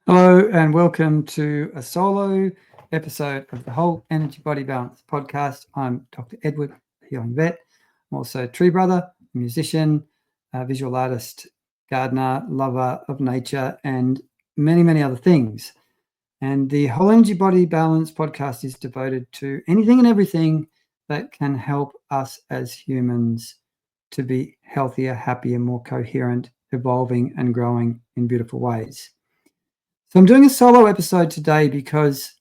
Hello and welcome to a solo episode of the Whole Energy Body Balance podcast. I'm Dr. Edward, healing vet. I'm also a tree brother, a musician, a visual artist, gardener, lover of nature, and many, many other things. And the Whole Energy Body Balance podcast is devoted to anything and everything that can help us as humans to be healthier, happier, more coherent, evolving and growing in beautiful ways. So I'm doing a solo episode today because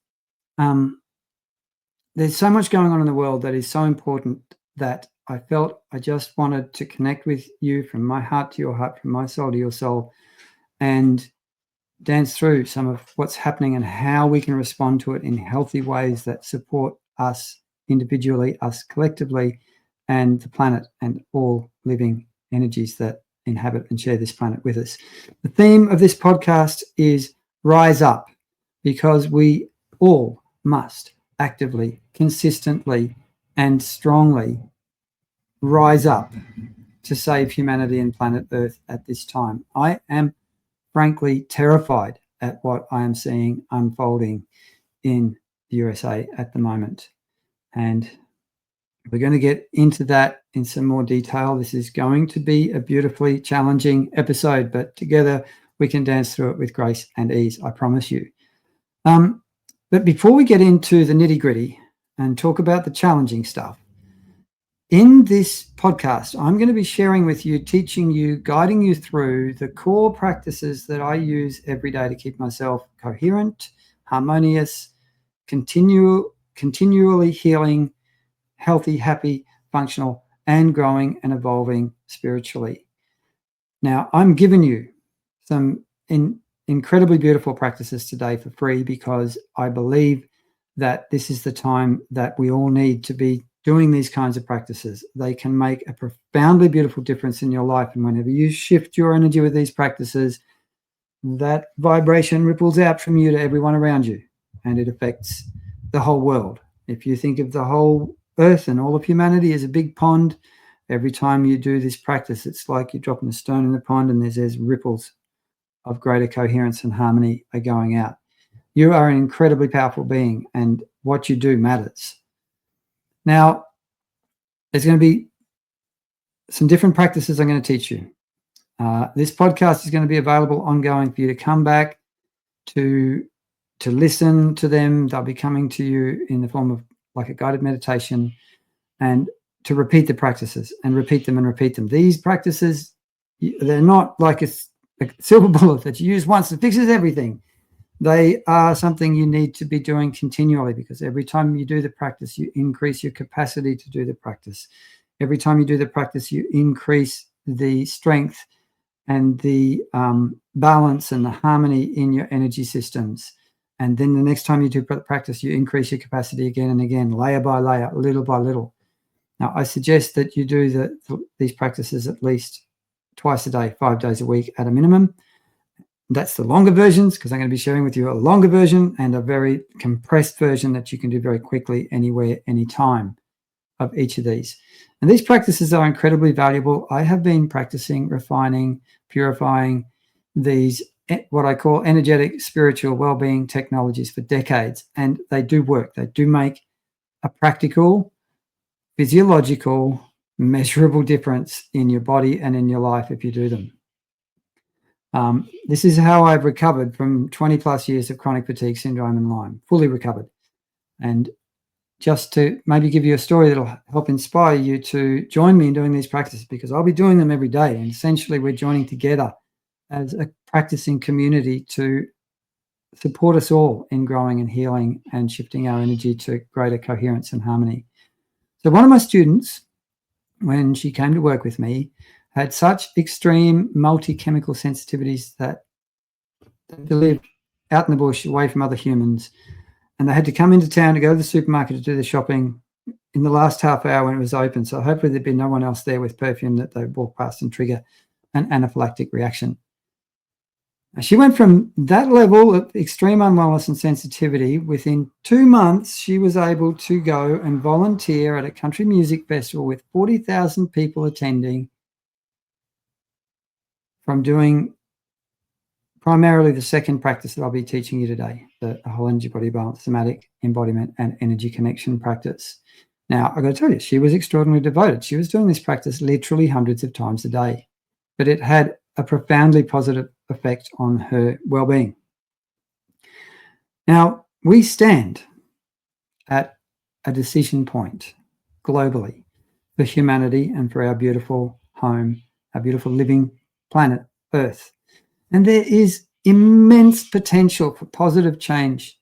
there's so much going on in the world that is so important that I felt I just wanted to connect with you from my heart to your heart, from my soul to your soul, and dance through some of what's happening and how we can respond to it in healthy ways that support us individually, us collectively, and the planet and all living energies that inhabit and share this planet with us. The theme of this podcast is Rise Up, because we all must actively, consistently, and strongly rise up to save humanity and planet Earth at this time. I am frankly terrified at what I am seeing unfolding in the USA at the moment. And we're going to get into that in some more detail. This is going to be a beautifully challenging episode, but together we can dance through it with grace and ease, I promise you. But before we get into the nitty-gritty and talk about the challenging stuff, in this podcast, I'm going to be sharing with you, teaching you, guiding you through the core practices that I use every day to keep myself coherent, harmonious, continually healing, healthy, happy, functional, and growing and evolving spiritually. Now, I'm giving you some incredibly beautiful practices today for free because I believe that this is the time that we all need to be doing these kinds of practices. They can make a profoundly beautiful difference in your life. And whenever you shift your energy with these practices, that vibration ripples out from you to everyone around you, and it affects the whole world. If you think of the whole Earth and all of humanity as a big pond, every time you do this practice, it's like you're dropping a stone in the pond and there's ripples of greater coherence and harmony are going out. You are an incredibly powerful being, and what you do matters. Now, there's going to be some different practices I'm going to teach you. This podcast is going to be available ongoing for you to come back to listen to them. They'll be coming to you in the form of like a guided meditation, and to repeat the practices and repeat them and repeat them. These practices, they're not like a silver bullet that you use once that fixes everything. They are something you need to be doing continually, because every time you do the practice, you increase your capacity to do the practice. Every time you do the practice, you increase the strength and the balance and the harmony in your energy systems. And then the next time you do practice, you increase your capacity again and again, layer by layer, little by little. Now, I suggest that you do these practices at least twice a day, 5 days a week at a minimum. That's the longer versions, because I'm going to be sharing with you a longer version and a very compressed version that you can do very quickly, anywhere, anytime, of each of these. And these practices are incredibly valuable. I have been practicing, refining, purifying these, what I call energetic, spiritual well-being technologies for decades, and they do work. They do make a practical, physiological, measurable difference in your body and in your life if you do them. This is how I've recovered from 20 plus years of chronic fatigue syndrome and Lyme, fully recovered. And just to maybe give you a story that'll help inspire you to join me in doing these practices, because I'll be doing them every day. And essentially we're joining together as a practicing community to support us all in growing and healing and shifting our energy to greater coherence and harmony. So one of my students, when she came to work with me, had such extreme multi-chemical sensitivities that they lived out in the bush away from other humans, and they had to come into town to go to the supermarket to do the shopping in the last half hour when it was open. So hopefully there'd be no one else there with perfume that they'd walk past and trigger an anaphylactic reaction. She went from that level of extreme unwellness and sensitivity. Within 2 months, she was able to go and volunteer at a country music festival with 40,000 people attending, from doing primarily the second practice that I'll be teaching you today, the whole energy body balance, somatic embodiment, and energy connection practice. Now, I've got to tell you, she was extraordinarily devoted. She was doing this practice literally hundreds of times a day, but it had a profoundly positive effect on her well-being. Now, we stand at a decision point globally for humanity and for our beautiful home, our beautiful living planet, Earth. And there is immense potential for positive change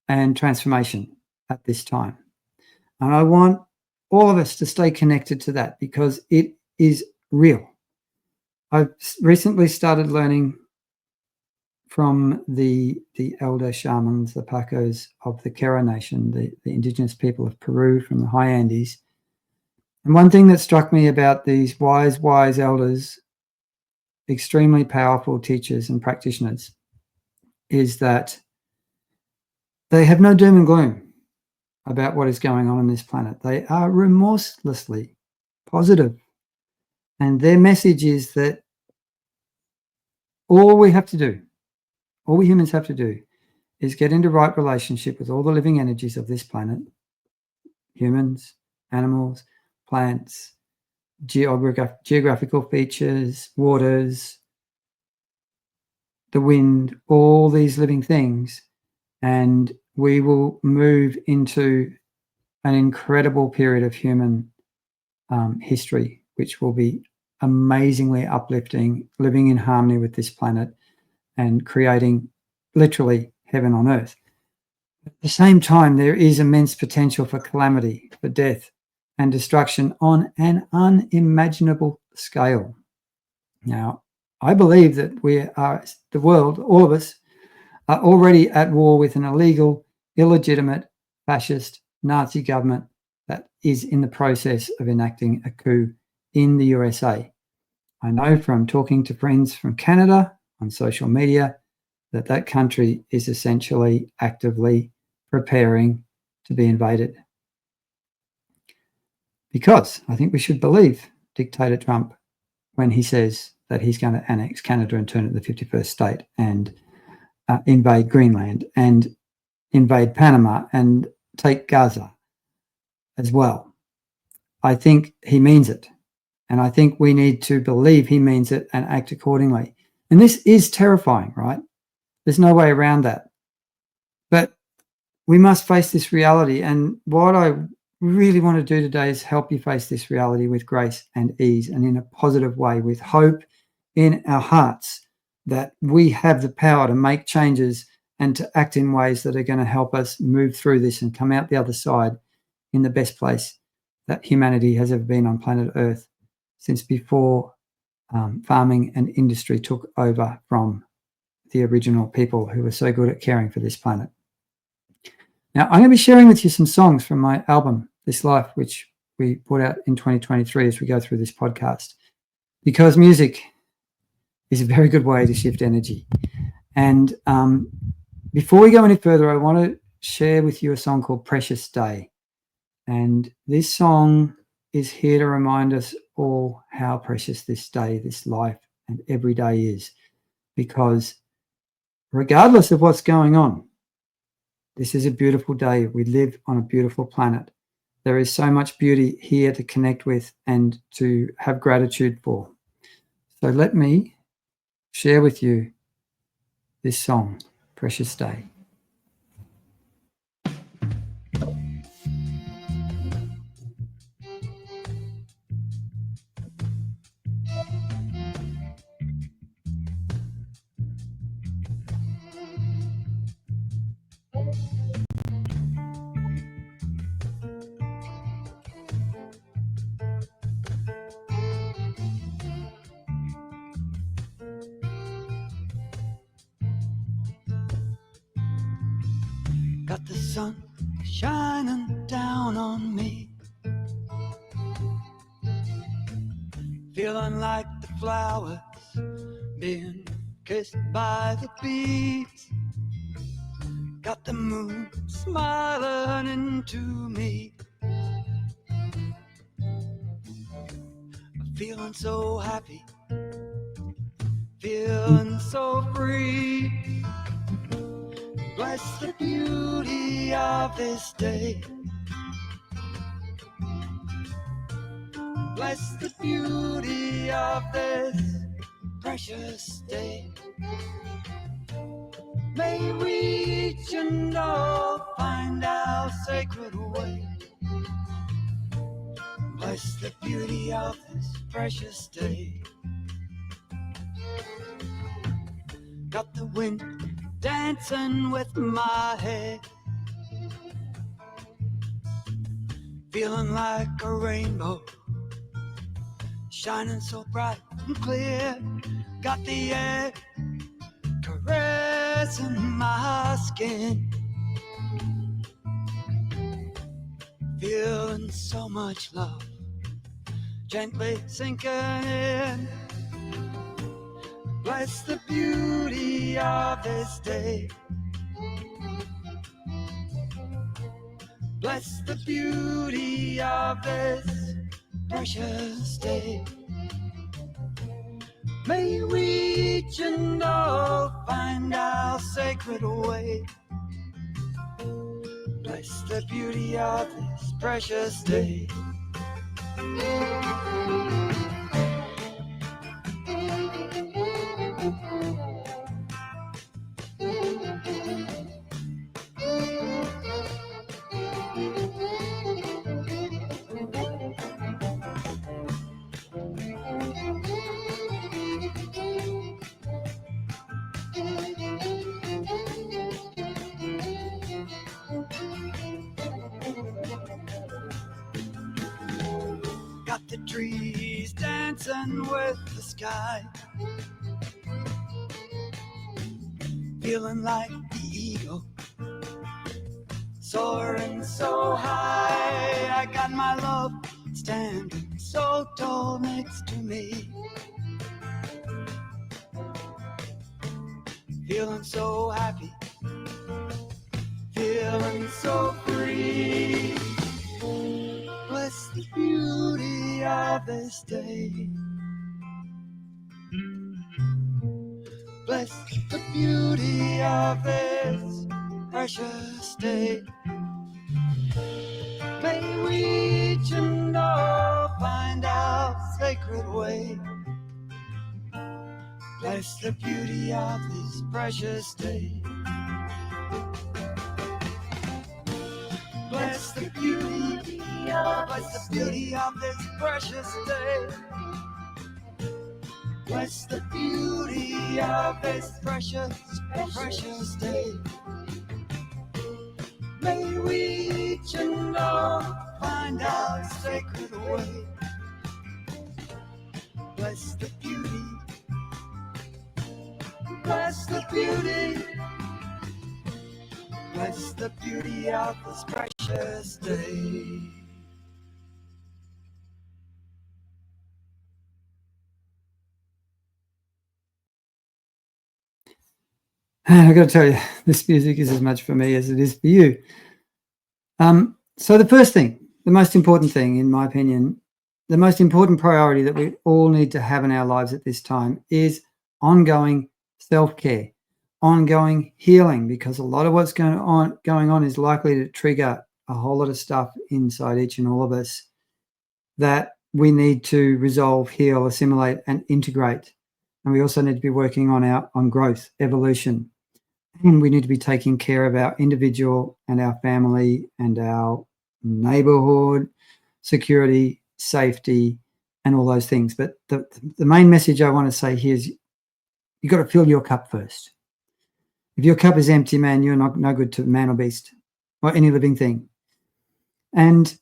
and transformation at this time. And I want all of us to stay connected to that because it is real. I've recently started learning from the elder shamans, the Pacos of the Kera Nation, the indigenous people of Peru from the high Andes. And one thing that struck me about these wise elders, extremely powerful teachers and practitioners, is that they have no doom and gloom about what is going on this planet. They are remorselessly positive. And their message is that all we humans have to do is get into right relationship with all the living energies of this planet, humans, animals, plants, geographical features, waters, the wind, all these living things, and we will move into an incredible period of human history, which will be amazingly uplifting, living in harmony with this planet and creating literally heaven on earth. At the same time, there is immense potential for calamity, for death and destruction on an unimaginable scale. Now, I believe that the world, all of us, are already at war with an illegal, illegitimate, fascist, Nazi government that is in the process of enacting a coup in the USA. I know from talking to friends from Canada on social media that country is essentially actively preparing to be invaded. Because I think we should believe dictator Trump when he says that he's going to annex Canada and turn it the 51st state and invade Greenland and invade Panama and take Gaza as well. I think he means it. And I think we need to believe he means it and act accordingly. And this is terrifying, right? There's no way around that. But we must face this reality. And what I really want to do today is help you face this reality with grace and ease and in a positive way, with hope in our hearts that we have the power to make changes and to act in ways that are going to help us move through this and come out the other side in the best place that humanity has ever been on planet Earth since before farming and industry took over from the original people who were so good at caring for this planet. Now, I'm going to be sharing with you some songs from my album, This Life, which we put out in 2023 as we go through this podcast, because music is a very good way to shift energy. And before we go any further, I want to share with you a song called Precious Day. And this song is here to remind us all how precious this day, this life, and every day is. Because regardless of what's going on, this is a beautiful day. We live on a beautiful planet. There is so much beauty here to connect with and to have gratitude for. So let me share with you this song, Precious Day. Got the sun shining down on me, feeling like the flowers being kissed by the bees. Got the moon smiling into me, feeling so happy, feeling so free. Bless the beauty of this day. Bless the beauty of this precious day. May we each and all find our sacred way. Bless the beauty of this precious day. Got the wind dancing with my head, feeling like a rainbow, shining so bright and clear. Got the air caressing my skin, feeling so much love gently sinking in. Bless the beauty of this day. Bless the beauty of this precious day. May we each and all find our sacred way. Bless the beauty of this precious day. Got the trees dancing with the sky, feeling like the eagle, soaring so high. I got my love standing so tall next to me, feeling so happy, feeling so free. Bless the beauty of this day. Bless the beauty of this precious day. May we each and all find our sacred way. Bless the beauty of this precious day. Bless the beauty of this precious day. Bless the beauty of this precious day. May we each and all find our sacred way. Bless the beauty. Bless the beauty. Bless the beauty of this precious day. And I've got to tell you, this music is as much for me as it is for you. So the first thing, the most important thing, in my opinion, the most important priority that we all need to have in our lives at this time is ongoing self-care, ongoing healing, because a lot of what's going on is likely to trigger a whole lot of stuff inside each and all of us that we need to resolve, heal, assimilate, and integrate. And we also need to be working on growth, evolution. And we need to be taking care of our individual and our family and our neighborhood, security, safety, and all those things. But the main message I want to say here is you've got to fill your cup first. If your cup is empty, man, you're no good to man or beast or any living thing. And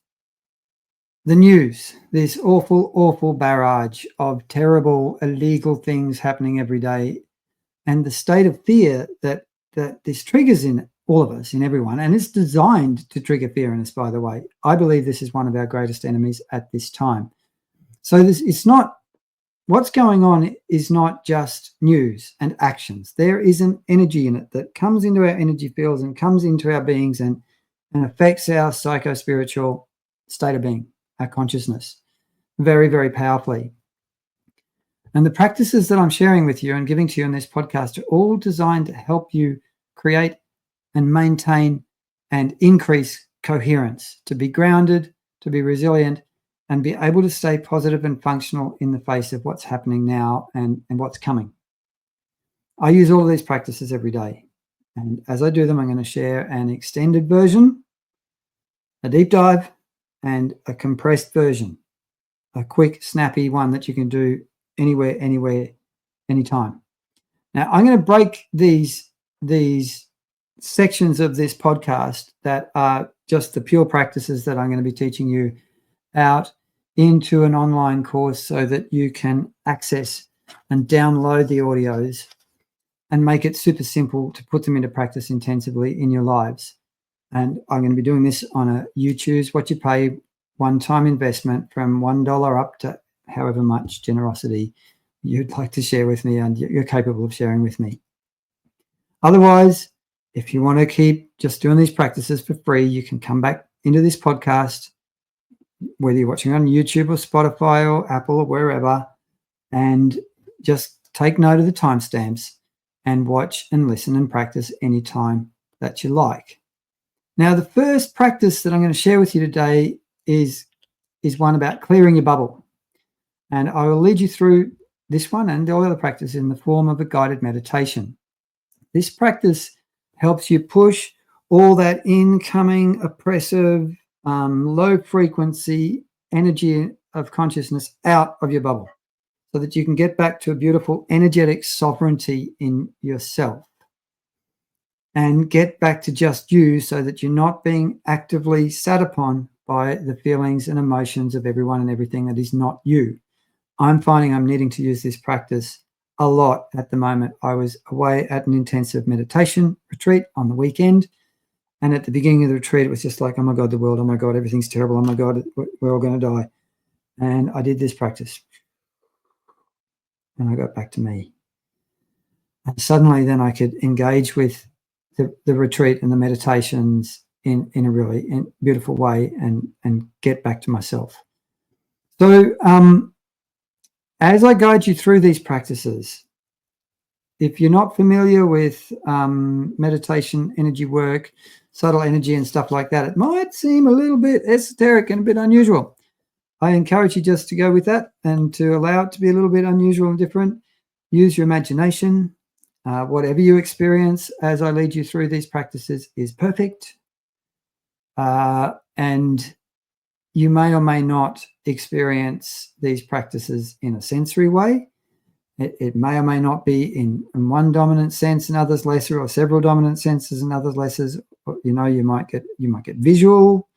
the news, this awful, awful barrage of terrible, illegal things happening every day, and the state of fear that this triggers in all of us, in everyone, and it's designed to trigger fear in us, by the way. I believe this is one of our greatest enemies at this time. So it's not, what's going on is not just news and actions. There is an energy in it that comes into our energy fields and comes into our beings and affects our psycho-spiritual state of being, our consciousness, very, very powerfully. And the practices that I'm sharing with you and giving to you in this podcast are all designed to help you create and maintain and increase coherence, to be grounded, to be resilient, and be able to stay positive and functional in the face of what's happening now and what's coming. I use all of these practices every day. And as I do them, I'm going to share an extended version, a deep dive, and a compressed version, a quick, snappy one that you can do anywhere, anytime. Now, I'm going to break these sections of this podcast that are just the pure practices that I'm going to be teaching you out into an online course so that you can access and download the audios and make it super simple to put them into practice intensively in your lives. And I'm going to be doing this on a you choose what you pay one-time investment from $1 up to however much generosity you'd like to share with me and you're capable of sharing with me. Otherwise, if you want to keep just doing these practices for free, you can come back into this podcast, whether you're watching on YouTube or Spotify or Apple or wherever, and just take note of the timestamps and watch and listen and practice anytime that you like. Now, the first practice that I'm going to share with you today is one about clearing your bubble. And I will lead you through this one and all other practices in the form of a guided meditation. This practice helps you push all that incoming, oppressive, low frequency energy of consciousness out of your bubble so that you can get back to a beautiful energetic sovereignty in yourself and get back to just you so that you're not being actively sat upon by the feelings and emotions of everyone and everything that is not you. I'm finding I'm needing to use this practice a lot at the moment. I was away at an intensive meditation retreat on the weekend. And at the beginning of the retreat, it was just like, oh my God, the world, oh my God, everything's terrible. Oh my God, we're all going to die. And I did this practice. And I got back to me. And suddenly then I could engage with the retreat and the meditations in a really beautiful way and get back to myself. So as I guide you through these practices, if you're not familiar with meditation, energy work, subtle energy and stuff like that, it might seem a little bit esoteric and a bit unusual. I encourage you just to go with that and to allow it to be a little bit unusual and different. Use your imagination. Whatever you experience as I lead you through these practices is perfect. And you may or may not experience these practices in a sensory way. It may or may not be in one dominant sense and others lesser, or several dominant senses and others lesser. You might get visual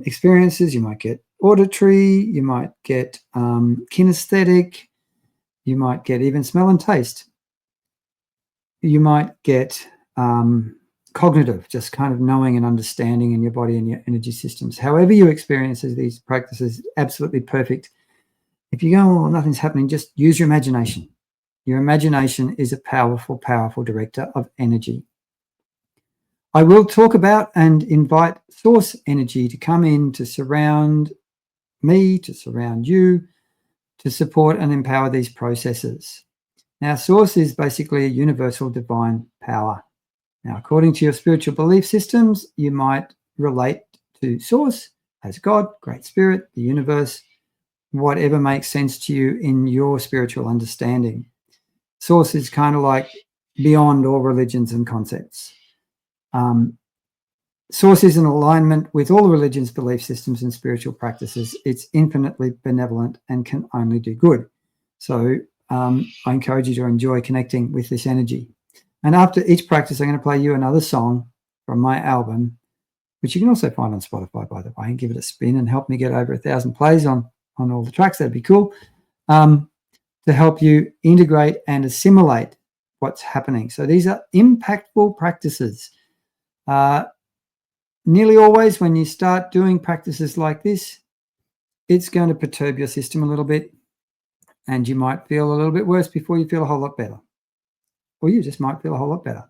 experiences, you might get auditory, you might get kinesthetic, you might get even smell and taste. You might get cognitive, just kind of knowing and understanding in your body and your energy systems. However you experience these practices, absolutely perfect. If you go, oh, nothing's happening, just use your imagination. Your imagination is a powerful, powerful director of energy. I will talk about and invite source energy to come in to surround me, to surround you, to support and empower these processes. Now, source is basically a universal divine power. Now, according to your spiritual belief systems, you might relate to source as God, Great Spirit, the universe, whatever makes sense to you in your spiritual understanding. Source is kind of like beyond all religions and concepts. Source is in alignment with all religions, belief systems, and spiritual practices. It's infinitely benevolent and can only do good. So I encourage you to enjoy connecting with this energy. And after each practice, I'm going to play you another song from my album, which you can also find on Spotify, by the way, and give it a spin and help me get over 1,000 plays on all the tracks. That'd be cool, to help you integrate and assimilate what's happening. So these are impactful practices. Nearly always when you start doing practices like this, it's going to perturb your system a little bit, and you might feel a little bit worse before you feel a whole lot better. Or you just might feel a whole lot better.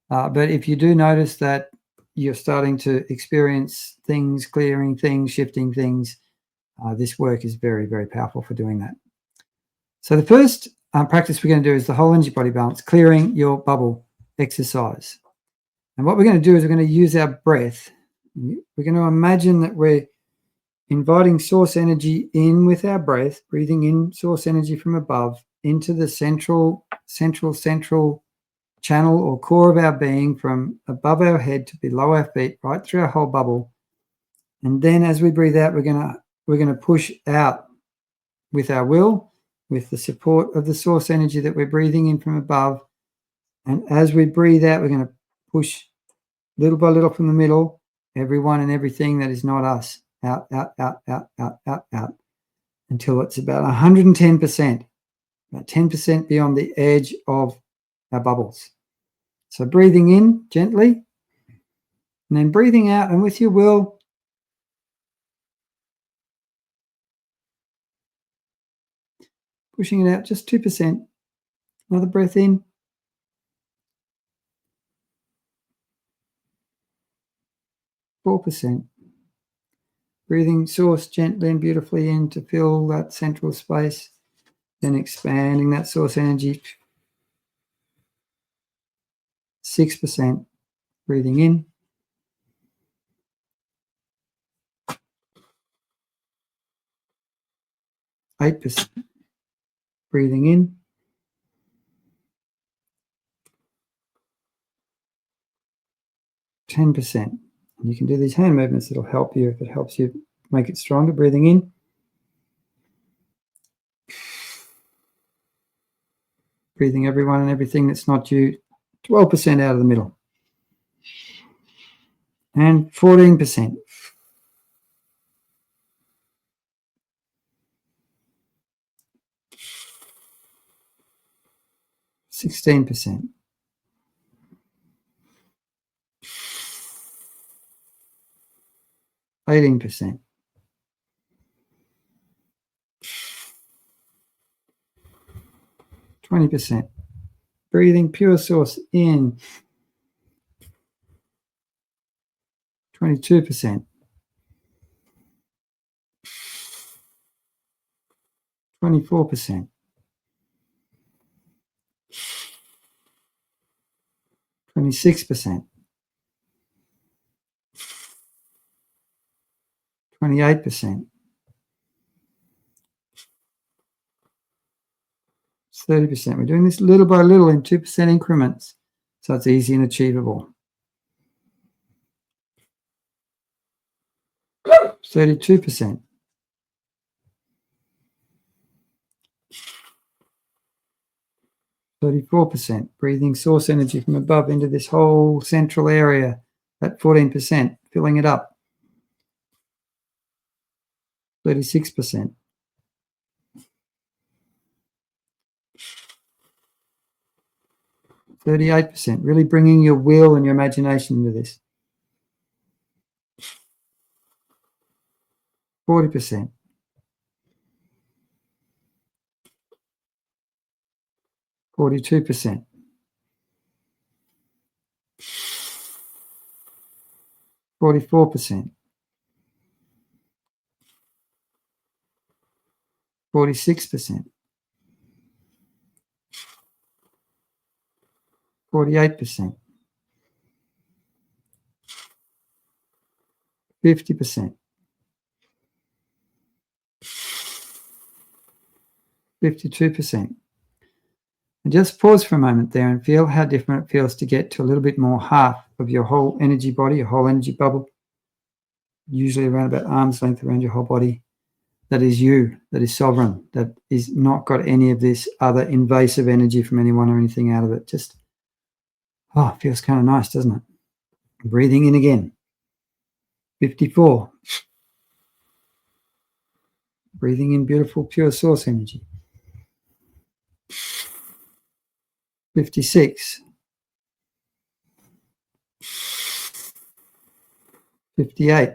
But if you do notice that you're starting to experience things, clearing things, shifting things, this work is very, very powerful for doing that. So the first practice we're going to do is the whole energy body balance, clearing your bubble exercise. And what we're going to do is we're going to use our breath. We're going to imagine that we're inviting source energy in with our breath, breathing in source energy from above into the central channel or core of our being, from above our head to below our feet, right through our whole bubble. And then as we breathe out, we're going to push out with our will, with the support of the source energy that we're breathing in from above. And as we breathe out, we're going to push little by little from the middle, everyone and everything that is not us, out, out, out, out, out, out, out, until it's about 110%, about 10% beyond the edge of our bubbles. So breathing in gently, and then breathing out, and with your will, pushing it out just 2%. Another breath in. %. Breathing source gently and beautifully in to fill that central space, then expanding that source energy. 6%. Breathing in. 8%. Breathing in. 10%. And you can do these hand movements. It'll help you if it helps you make it stronger. Breathing in. Breathing everyone and everything that's not you. 12% out of the middle. And 14%. 16%. 18%. 20%. Breathing pure source in. 22%. 24%. 26%. 28%. 30%. We're doing this little by little in 2% increments, so it's easy and achievable. 32%. 34%. Breathing source energy from above into this whole central area, at 14%, filling it up. 36%. 38%. Really bringing your will and your imagination into this. 40%. 42%. 44%. 46%. 48%. 50%. 52%. And just pause for a moment there and feel how different it feels to get to a little bit more half of your whole energy body, your whole energy bubble, usually around about arm's length around your whole body. That is you, that is sovereign, that is not got any of this other invasive energy from anyone or anything out of it. Just, it feels kind of nice, doesn't it? Breathing in again. 54. Breathing in beautiful, pure source energy. 56. 58.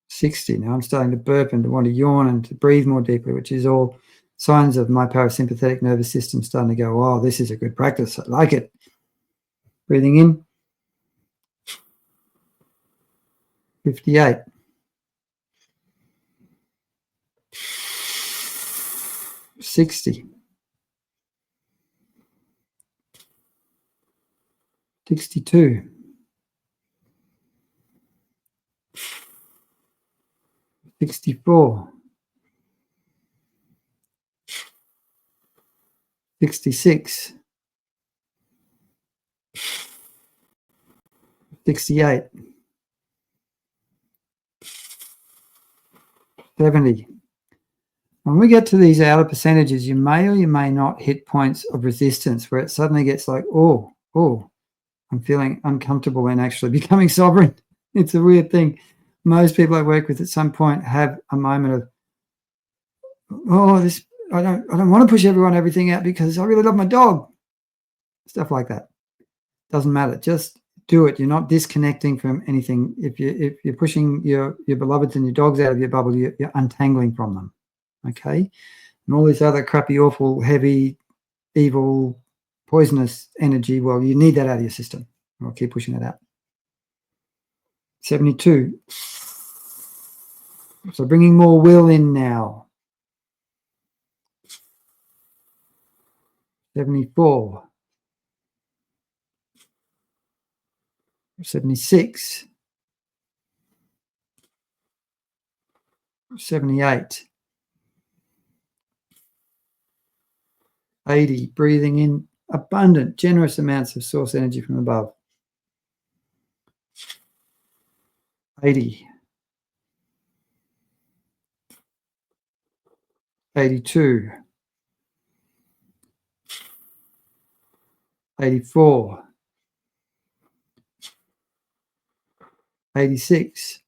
60. Now I'm starting to burp and to want to yawn and to breathe more deeply, which is all signs of my parasympathetic nervous system starting to go, oh, this is a good practice. I like it. Breathing in. 58. 60, 62, 64, 66, 68, 70. When we get to these outer percentages, you may or you may not hit points of resistance where it suddenly gets like, oh, I'm feeling uncomfortable in actually becoming sovereign. It's a weird thing. Most people I work with at some point have a moment of, I don't want to push everything out because I really love my dog. Stuff like that. Doesn't matter. Just do it. You're not disconnecting from anything. If you're pushing your beloveds and your dogs out of your bubble, you're untangling from them. Okay? And all this other crappy, awful, heavy, evil, poisonous energy, well, you need that out of your system. I'll keep pushing it out. 72. So bringing more will in now. 74. 76. 78. 80. Breathing in abundant, generous amounts of source energy from above. 80. 82. 84. 86.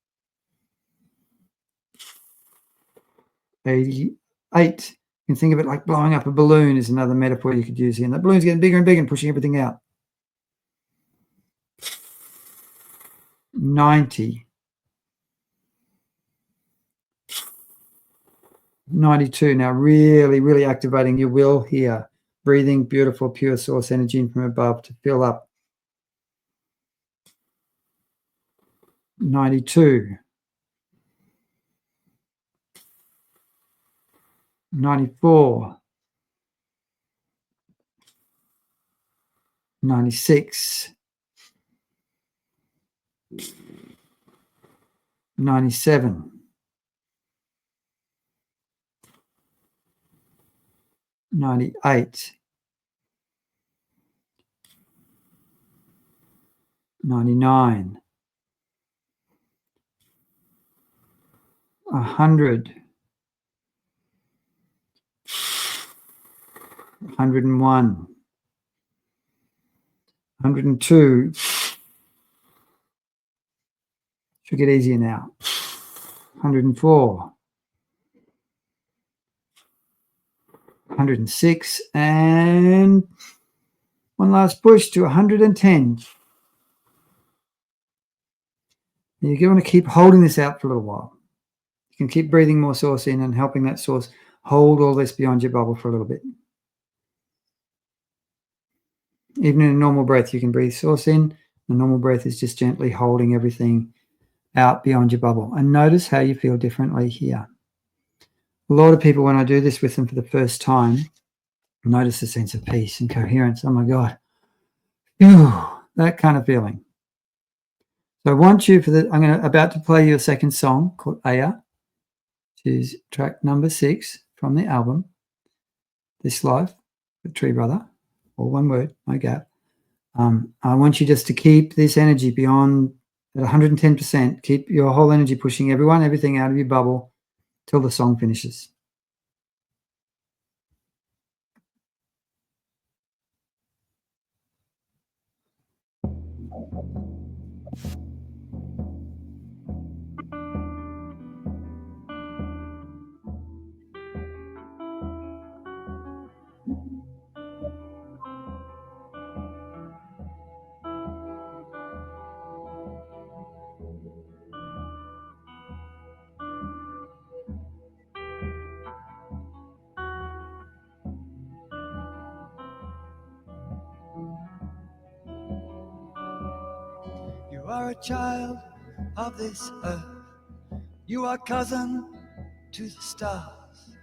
88. You can think of it like blowing up a balloon is another metaphor you could use here. And that balloon's getting bigger and bigger and pushing everything out. 90. 92. Now really, really activating your will here. Breathing beautiful, pure source energy in from above to fill up. 92. 94. 96. 97. 98. 99. 100. 101. 102. Should get easier now. 104. 106. And one last push to 110. You're going to keep holding this out for a little while. You can keep breathing more source in and helping that source hold all this beyond your bubble for a little bit. Even in a normal breath, you can breathe source in. The normal breath is just gently holding everything out beyond your bubble. And notice how you feel differently here. A lot of people, when I do this with them for the first time, notice a sense of peace and coherence. Oh my God. Ew, that kind of feeling. So I want you I'm about to play you a second song called Aya, which is track number 6 from the album, This Life, the Tree Brother, all one word, no gap. I want you just to keep this energy beyond at 110%. Keep your whole energy pushing everything out of your bubble till the song finishes. You are a child of this earth. You are cousin to the stars.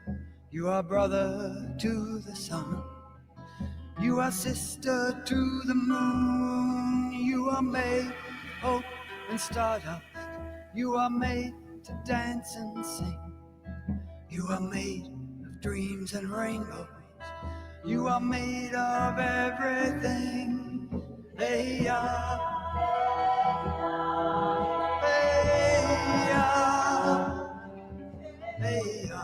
You are brother to the sun. You are sister to the moon. You are made of hope and stardust. You are made to dance and sing. You are made of dreams and rainbows. You are made of everything. Hey ya, hey ya, hey ya,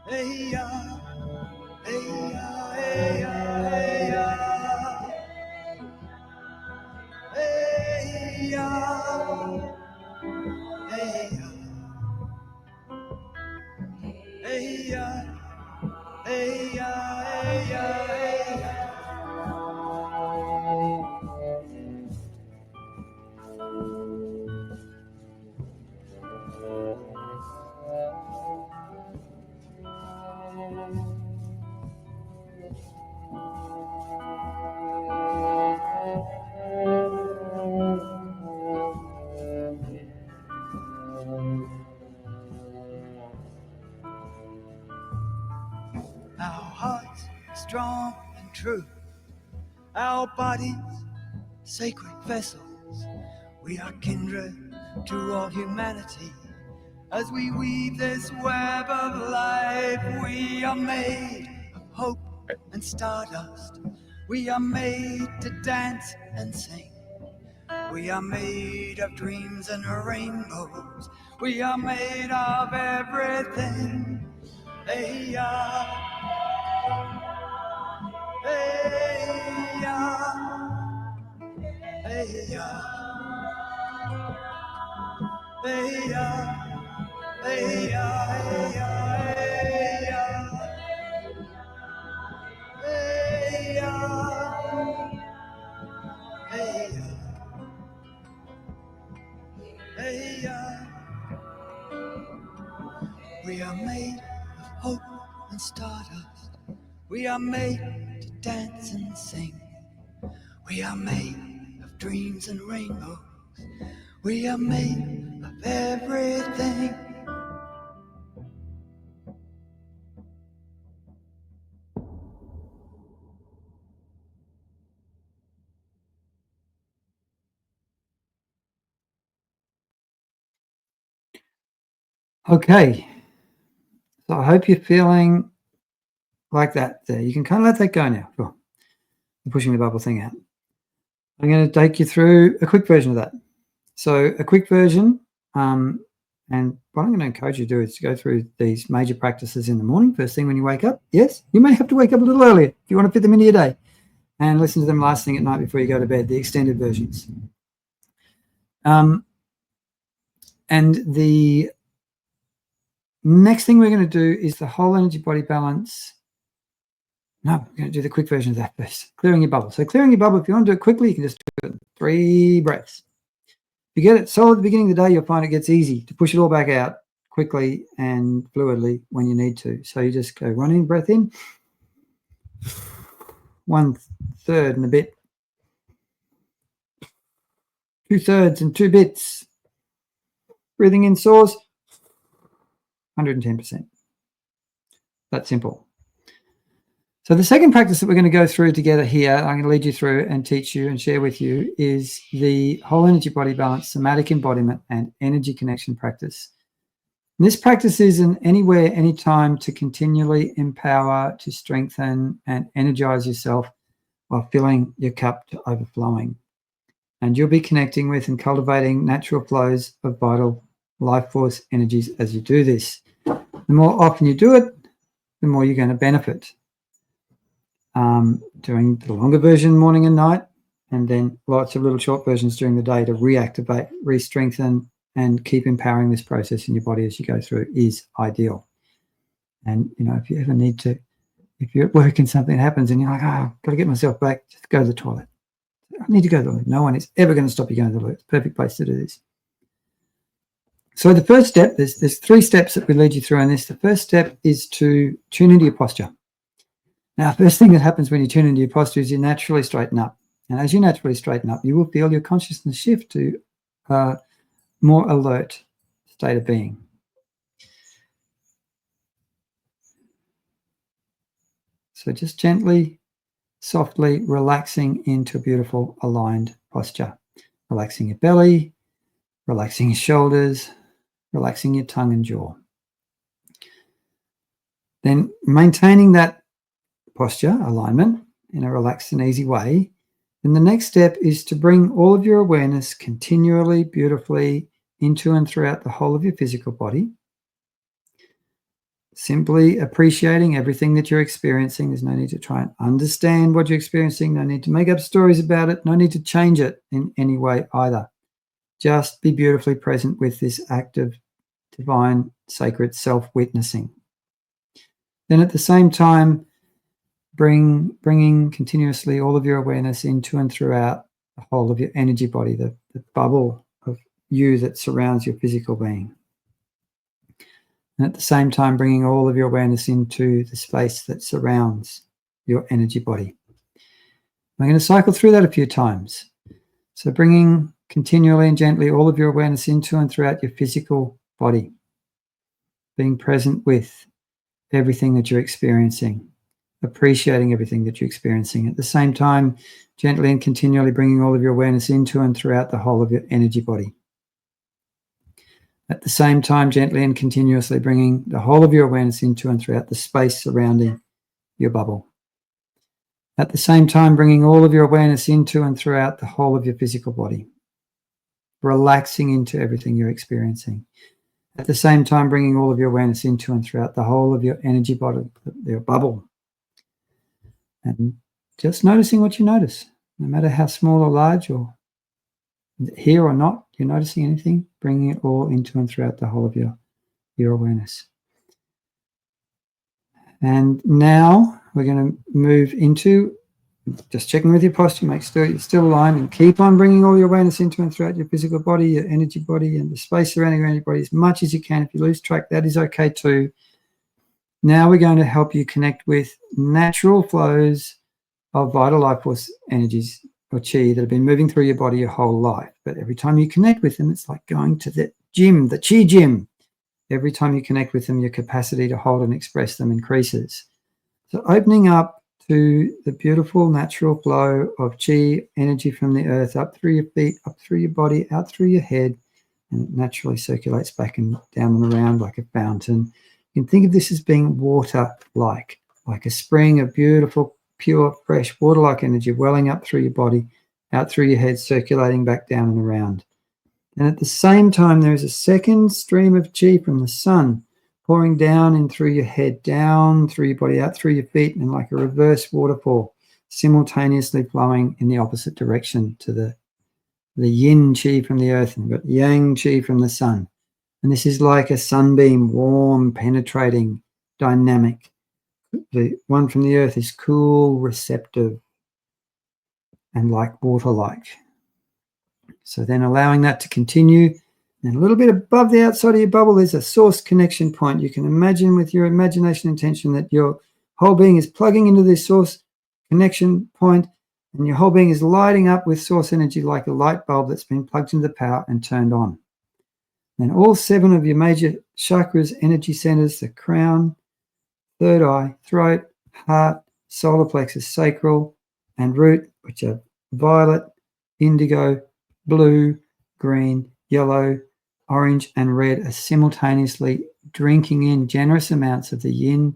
hey ya, hey ya, hey ya, hey ya, hey ya, hey ya, hey ya, hey ya, hey ya, hey ya. Our hearts strong and true, our bodies sacred vessels. We are kindred to all humanity. As we weave this web of life, we are made of hope and stardust. We are made to dance and sing. We are made of dreams and rainbows. We are made of everything. Hey ya, hey ya, hey ya, hey ya, hey ya, hey ya, hey ya, hey ya, hey ya, hey ya. We are made of hope and stardust. We are made to dance and sing. We are made of dreams and rainbows. We are made of everything. Okay, so I hope you're feeling like that there. You can kind of let that go now. Cool. I'm pushing the bubble thing out. I'm going to take you through a quick version of that. So a quick version, and what I'm going to encourage you to do is to go through these major practices in the morning, first thing when you wake up. Yes, you may have to wake up a little earlier if you want to fit them into your day, and listen to them last thing at night before you go to bed, the extended versions. And the next thing we're going to do is the whole energy body balance. No, we're going to do the quick version of that first, clearing your bubble. So clearing your bubble, if you want to do it quickly, you can just do it in 3 breaths. If you get it solid at the beginning of the day, you'll find it gets easy to push it all back out quickly and fluidly when you need to. So you just go 1 in breath in, 1/3 and a bit, 2/3 and 2 bits. Breathing in soars, 110%. That's simple. So the second practice that we're going to go through together here, I'm going to lead you through and teach you and share with you, is the whole energy body balance, somatic embodiment, and energy connection practice. And this practice is an anywhere, anytime to continually empower, to strengthen, and energize yourself while filling your cup to overflowing. And you'll be connecting with and cultivating natural flows of vital life force energies as you do this. The more often you do it, the more you're going to benefit. Doing the longer version morning and night, and then lots of little short versions during the day to reactivate, re-strengthen, and keep empowering this process in your body as you go through is ideal. And, you know, if you ever need to, if you're at work and something happens and you're like, oh, I've got to get myself back, just go to the toilet. I need to go to the toilet. No one is ever going to stop you going to the toilet. It's the perfect place to do this. So the first step, there's 3 steps that we lead you through on this. The first step is to tune into your posture. Now, first thing that happens when you tune into your posture is you naturally straighten up. And as you naturally straighten up, you will feel your consciousness shift to a more alert state of being. So just gently, softly relaxing into a beautiful aligned posture. Relaxing your belly, relaxing your shoulders, relaxing your tongue and jaw. Then maintaining that posture, alignment, in a relaxed and easy way. Then the next step is to bring all of your awareness continually, beautifully into and throughout the whole of your physical body. Simply appreciating everything that you're experiencing. There's no need to try and understand what you're experiencing. No need to make up stories about it. No need to change it in any way either. Just be beautifully present with this act of divine, sacred self-witnessing. Then at the same time, bringing continuously all of your awareness into and throughout the whole of your energy body, the bubble of you that surrounds your physical being. And at the same time, bringing all of your awareness into the space that surrounds your energy body. I'm going to cycle through that a few times. So bringing continually and gently all of your awareness into and throughout your physical body. Being present with everything that you're experiencing. Appreciating everything that you're experiencing. At the same time, gently and continually bringing all of your awareness into and throughout the whole of your energy body. At the same time, gently and continuously bringing the whole of your awareness into and throughout the space surrounding your bubble. At the same time, bringing all of your awareness into and throughout the whole of your physical body. Relaxing into everything you're experiencing. At the same time, bringing all of your awareness into and throughout the whole of your energy body, your bubble. And just noticing what you notice, no matter how small or large or here or not, you're noticing anything, bringing it all into and throughout the whole of your awareness. And now we're going to move into just checking with your posture, make sure you're still aligned, and keep on bringing all your awareness into and throughout your physical body, your energy body, and the space surrounding your energy body as much as you can. If you lose track, that is okay too. Now we're going to help you connect with natural flows of vital life force energies or chi that have been moving through your body your whole life. But every time you connect with them, it's like going to the gym, the chi gym. Every time you connect with them, your capacity to hold and express them increases. So opening up to the beautiful natural flow of chi energy from the earth up through your feet, up through your body, out through your head, and it naturally circulates back and down and around like a fountain. You can think of this as being water-like a spring of beautiful, pure, fresh, water-like energy welling up through your body, out through your head, circulating back down and around. And at the same time, there is a second stream of chi from the sun pouring down in through your head, down through your body, out through your feet, and like a reverse waterfall, simultaneously flowing in the opposite direction to the yin chi from the earth, and we've got yang chi from the sun. And this is like a sunbeam, warm, penetrating, dynamic. The one from the earth is cool, receptive, and like water-like. So then allowing that to continue. And a little bit above the outside of your bubble is a source connection point. You can imagine with your imagination intention that your whole being is plugging into this source connection point, and your whole being is lighting up with source energy like a light bulb that's been plugged into the power and turned on. And all 7 of your major chakras, energy centers, the crown, third eye, throat, heart, solar plexus, sacral, and root, which are violet, indigo, blue, green, yellow, orange, and red, are simultaneously drinking in generous amounts of the yin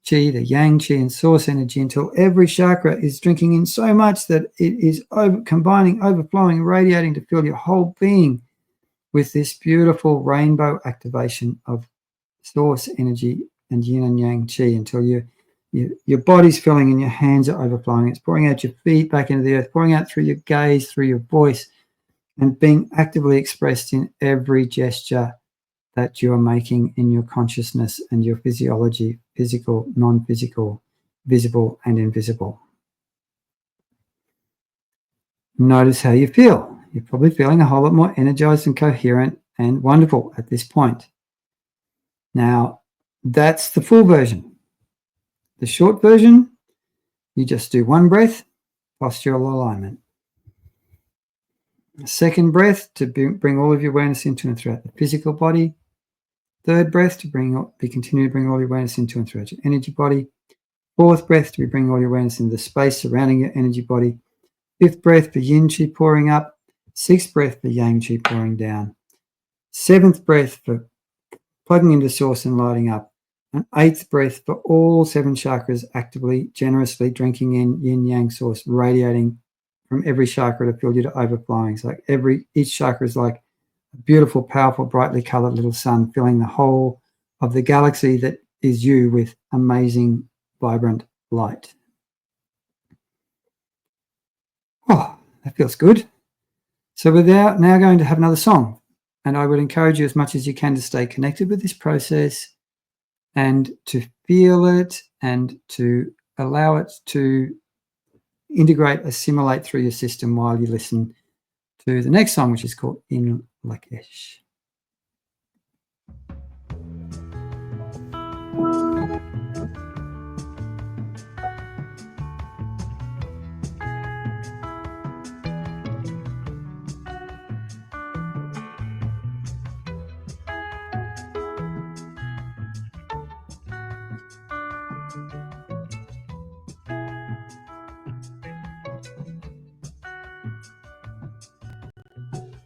chi, the yang chi, and source energy until every chakra is drinking in so much that it is combining, overflowing, radiating to fill your whole being with this beautiful rainbow activation of source energy and yin and yang chi until your body's filling and your hands are overflowing. It's pouring out your feet back into the earth, pouring out through your gaze, through your voice, and being actively expressed in every gesture that you are making in your consciousness and your physiology, physical, non-physical, visible and invisible. Notice how you feel. You're probably feeling a whole lot more energized and coherent and wonderful at this point. Now, that's the full version. The short version, you just do one breath, postural alignment. A second breath to bring all of your awareness into and throughout the physical body. Third breath to continue to bring all your awareness into and throughout your energy body. Fourth breath to be bringing all your awareness into the space surrounding your energy body. Fifth breath for yin chi pouring up. Sixth breath for yang chi pouring down. Seventh breath for plugging into source and lighting up. And eighth breath for all 7 chakras actively, generously drinking in yin yang source, radiating from every chakra to fill you to overflowing. So each chakra is like a beautiful, powerful, brightly colored little sun, filling the whole of the galaxy that is you with amazing, vibrant light. Oh, that feels good. So we're now going to have another song. And I would encourage you as much as you can to stay connected with this process and to feel it and to allow it to integrate, assimilate through your system while you listen to the next song, which is called In Lakesh.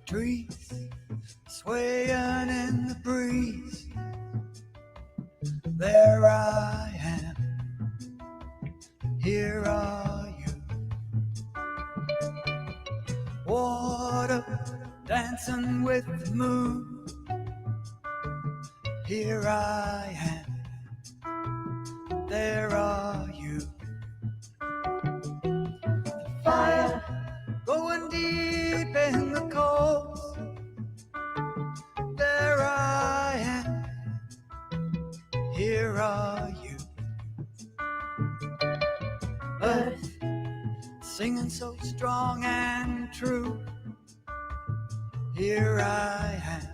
Trees swaying in the breeze. There I am. Here are you. Water dancing with the moon. Here I am. There are you. The fire going deep in the coals. There I am. Here are you. Earth singing so strong and true. Here I am.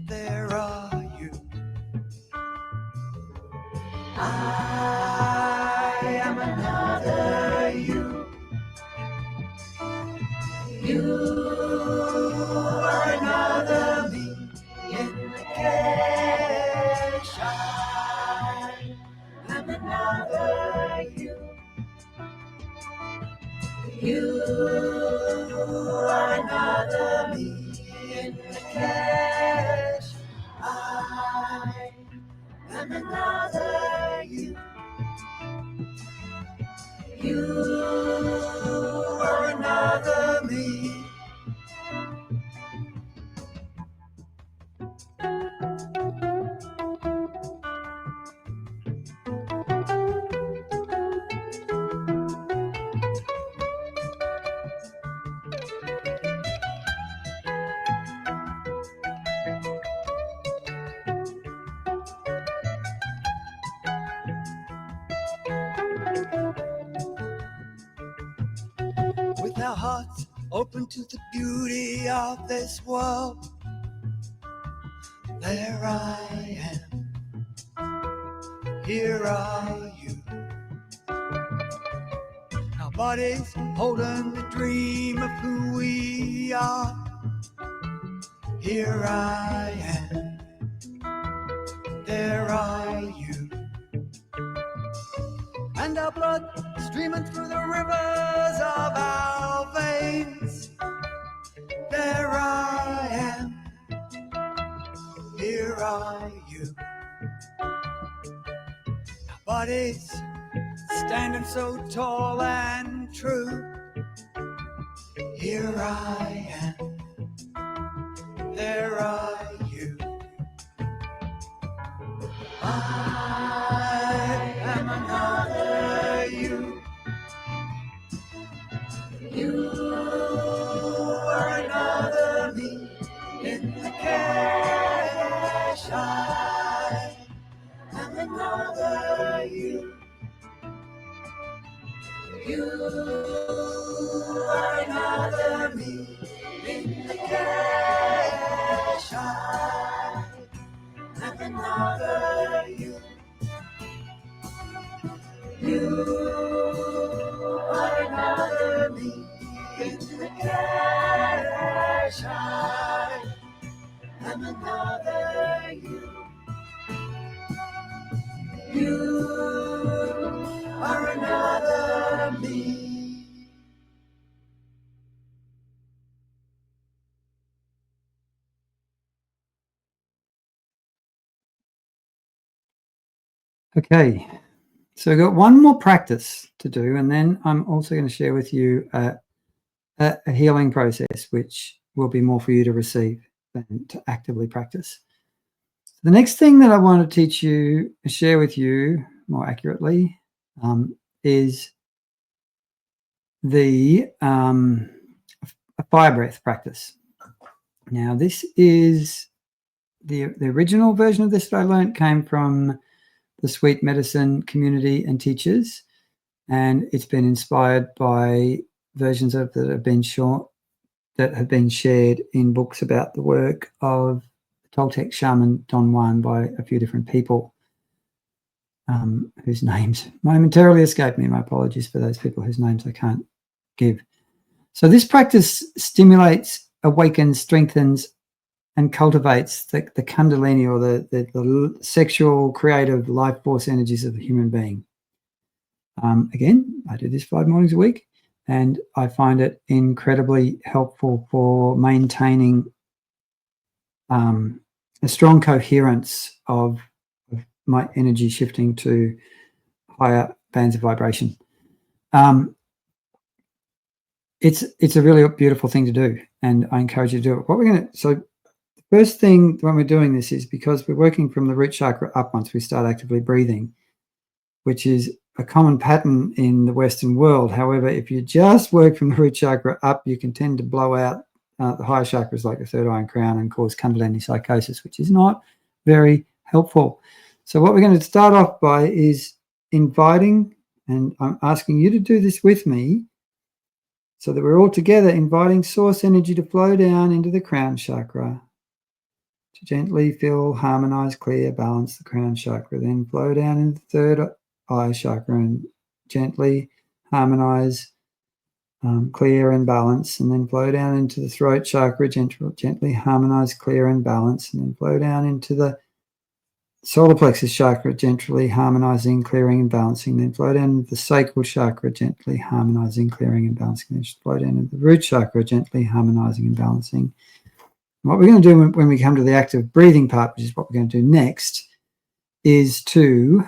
There are you. I am another you. You are another me in the cash. I am another you. You are another me in the cash. I am another you. You are another me. With our hearts open to the beauty of this world, there I am, here are you. Our bodies holding the dream of who we are, here I am, there are you. And our blood streaming through the rivers of our veins, there I am, here are you. Our bodies standing so tall and true, here I am, there are you. I am another you. You are another me in the cash. I am another you. You are another me in the cash. I am another you. You are another me in the cash. I am another you. You Okay, so I've got one more practice to do, and then I'm also going to share with you a healing process, which will be more for you to receive than to actively practice. The next thing that I want to teach you, share with you more accurately, is the a fire breath practice. Now, this is the original version of this that I learned came from the sweet medicine community and teachers, and it's been inspired by versions of that have been shared in books about the work of Toltec shaman Don Juan by a few different people, whose names momentarily escape me. My apologies for those people whose names I can't give. So this practice stimulates, awakens, strengthens, and cultivates the kundalini, or the sexual, creative, life force energies of the human being. Again, I do this 5 mornings a week, and I find it incredibly helpful for maintaining a strong coherence of my energy shifting to higher bands of vibration. It's a really beautiful thing to do, and I encourage you to do it. So the first thing when we're doing this is, because we're working from the root chakra up once we start actively breathing, which is a common pattern in the Western world. However, if you just work from the root chakra up, you can tend to blow out the higher chakras like the third eye and crown and cause kundalini psychosis, which is not very helpful. So what we're going to start off by is inviting, and I'm asking you to do this with me, so that we're all together, inviting source energy to flow down into the crown chakra, to gently fill, harmonize, clear, balance the crown chakra, then flow down into the third eye chakra and gently harmonize, clear and balance, and then flow down into the throat chakra, gently harmonize, clear and balance, and then flow down into the solar plexus chakra, gently harmonizing, clearing and balancing, then flow down into the sacral chakra, gently harmonizing, clearing and balancing, then flow down into the root chakra, gently harmonizing and balancing. What we're going to do when we come to the active breathing part, which is what we're going to do next, is to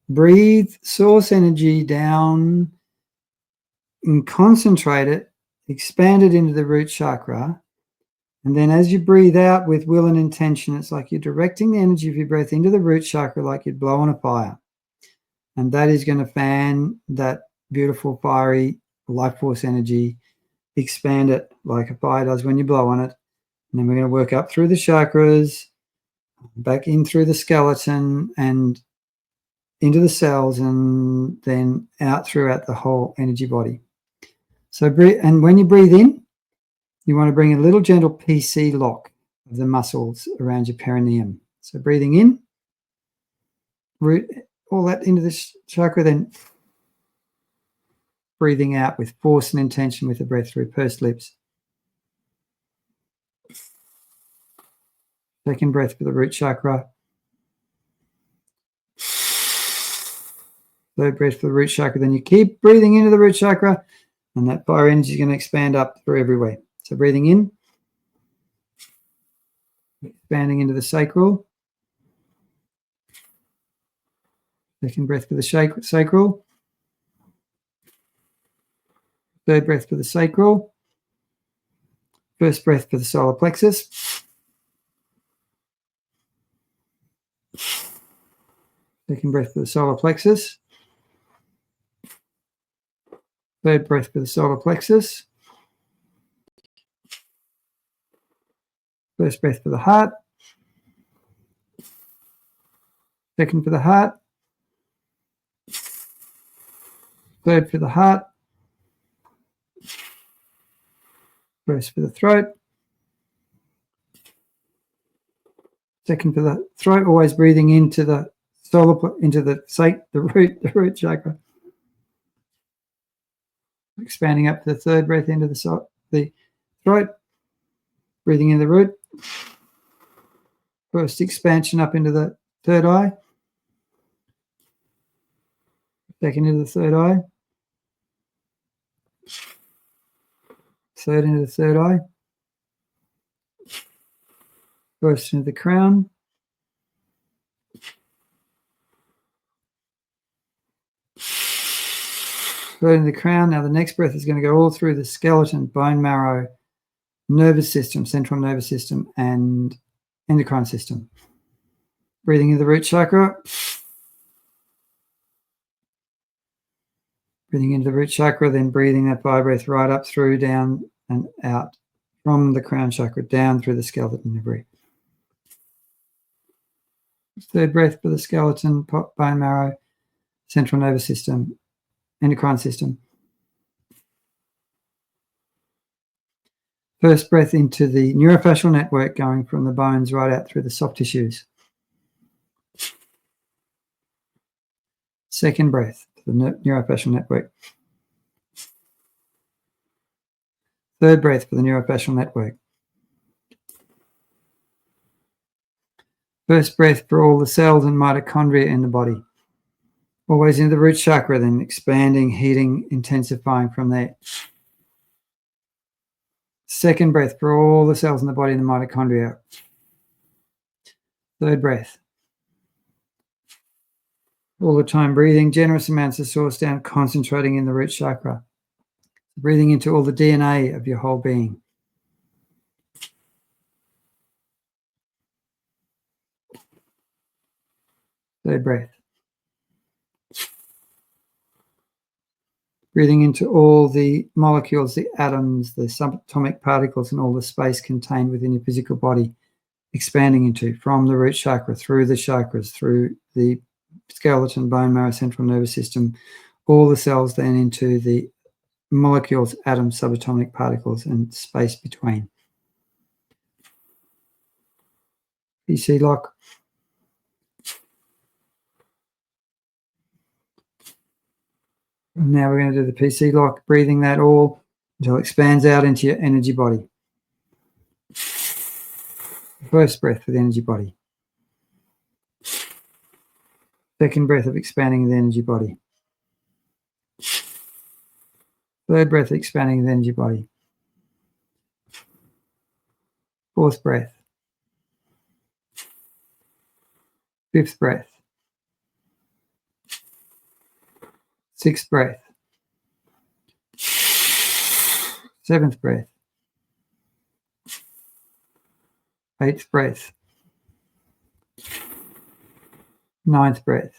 breathe source energy down and concentrate it, expand it into the root chakra. And then as you breathe out with will and intention, it's like you're directing the energy of your breath into the root chakra like you'd blow on a fire. And that is going to fan that beautiful, fiery life force energy, expand it like a fire does when you blow on it. And then we're going to work up through the chakras, back in through the skeleton and into the cells, and then out throughout the whole energy body. So breathe, and when you breathe in, you want to bring a little gentle PC lock of the muscles around your perineum. So breathing in, root all that into this chakra, then breathing out with force and intention with the breath through pursed lips. Second breath for the root chakra. Third breath for the root chakra. Then you keep breathing into the root chakra, and that fire energy is going to expand up through everywhere. So breathing in, expanding into the sacral. Second breath for the sacral. Third breath for the sacral. First breath for the solar plexus. Second breath for the solar plexus. Third breath for the solar plexus. First breath for the heart. Second for the heart. Third for the heart. First for the throat. Second for the throat, always breathing into the root chakra. Expanding up to the third breath into the throat, breathing in the root. First expansion up into the third eye. Second into the third eye. Third into the third eye. First into the crown. floating the crown. Now the next breath is going to go all through the skeleton, bone marrow, nervous system, central nervous system, and endocrine system. Breathing into the root chakra. Breathing into the root chakra, then breathing that breath right up through, down, and out from the crown chakra, down through the skeleton debris. Third breath for the skeleton, bone marrow, central nervous system, endocrine system. First breath into the neurofascial network, going from the bones right out through the soft tissues. Second breath for the neurofascial network. Third breath for the neurofascial network. First breath for all the cells and mitochondria in the body. Always into the root chakra, then expanding, heating, intensifying from there. Second breath for all the cells in the body and the mitochondria. Third breath. All the time breathing generous amounts of source down, concentrating in the root chakra. Breathing into all the DNA of your whole being. Third breath. Breathing into all the molecules, the atoms, the subatomic particles, and all the space contained within your physical body, expanding into from the root chakra, through the chakras, through the skeleton, bone marrow, central nervous system, all the cells, then into the molecules, atoms, subatomic particles, and space between. PC lock. And now we're going to do the PC lock, breathing that all until it expands out into your energy body. First breath for the energy body. Second breath of expanding the energy body. Third breath of expanding the energy body. Fourth breath. Fifth breath. Sixth breath. Seventh breath. Eighth breath. Ninth breath.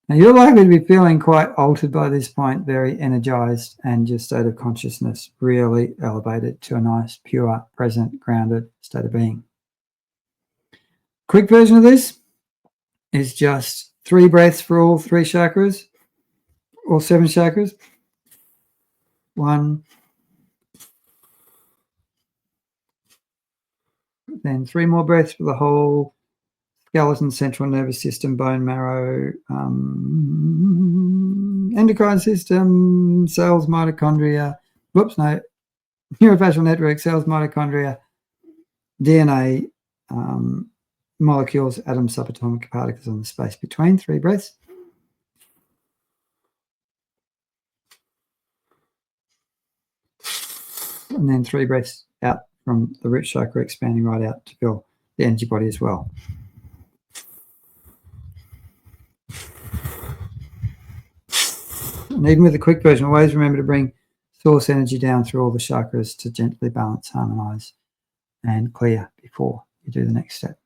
Now you're likely to be feeling quite altered by this point, very energized, and your state of consciousness really elevated to a nice, pure, present, grounded state of being. Quick version of this is just 3 breaths for all 3 chakras, all 7 chakras. 1, then 3 more breaths for the whole skeleton, central nervous system, bone marrow, endocrine system, cells, mitochondria, neurofascial network, cells, mitochondria, DNA, molecules, atoms, subatomic particles, and the space between. 3 breaths. And then 3 breaths out from the root chakra, expanding right out to fill the energy body as well. And even with the quick version, always remember to bring source energy down through all the chakras to gently balance, harmonize, and clear before you do the next step.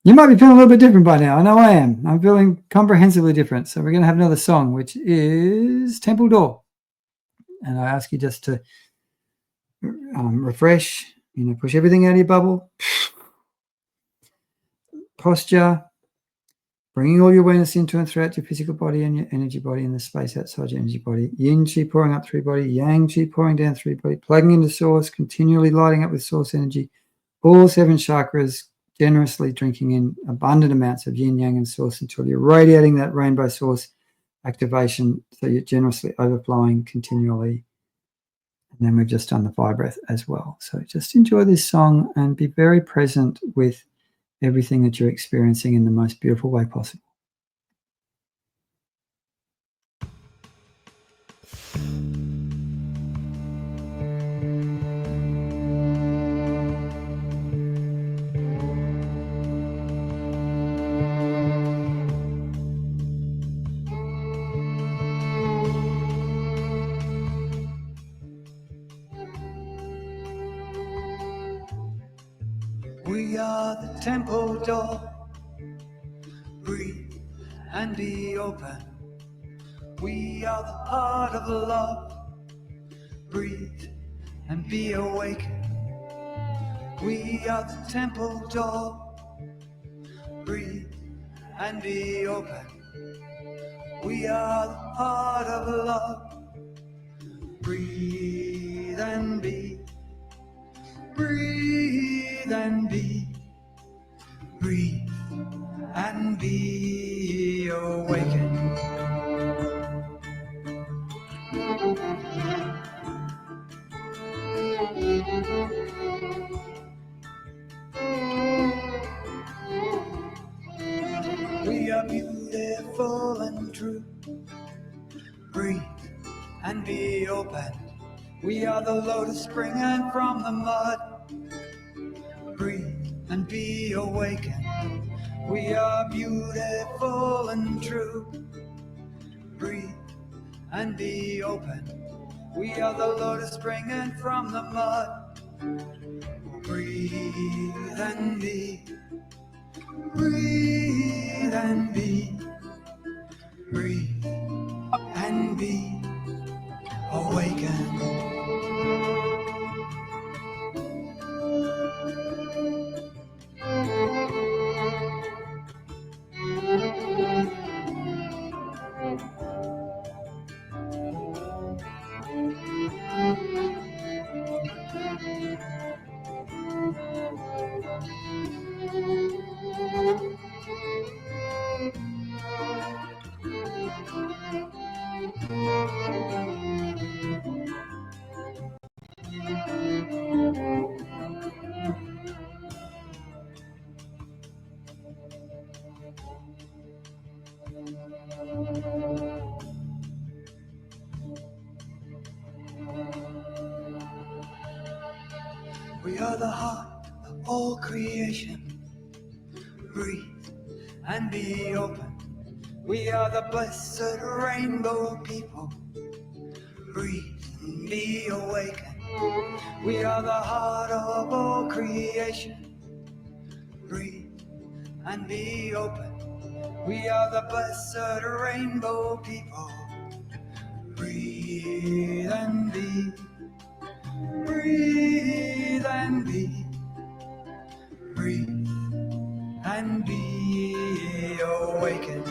You might be feeling a little bit different by now. I know I am. I'm feeling comprehensively different. So we're going to have another song, which is Temple Door. And I ask you just to refresh, push everything out of your bubble. Posture. Bringing all your awareness into and throughout your physical body and your energy body and the space outside your energy body. Yin Qi pouring up through your body, Yang Qi pouring down through your body, plugging into source, continually lighting up with source energy. All 7 chakras, generously drinking in abundant amounts of yin, yang, and source until you're radiating that rainbow source activation, so you're generously overflowing continually. And then we've just done the fire breath as well. So just enjoy this song and be very present with everything that you're experiencing in the most beautiful way possible. temple door. Breathe and be open. We are the heart of love. Breathe and be awakened. We are the temple door. Breathe and be open. We are the heart of love. Breathe and be. Breathe and be. Breathe and be awakened. We are beautiful and true. Breathe and be open. We are the lotus springing from the mud. Breathe and be awakened. We are beautiful and true. Breathe and be open. We are the lotus springing from the mud. Breathe and be. Breathe and be. Breathe and be awakened. We are the heart of all creation. Breathe and be open. We are the blessed rainbow people. Breathe and be awakened. We are the heart of all creation. Breathe and be open. We are the blessed rainbow people. Breathe and be. Breathe and be. Breathe and be awakened.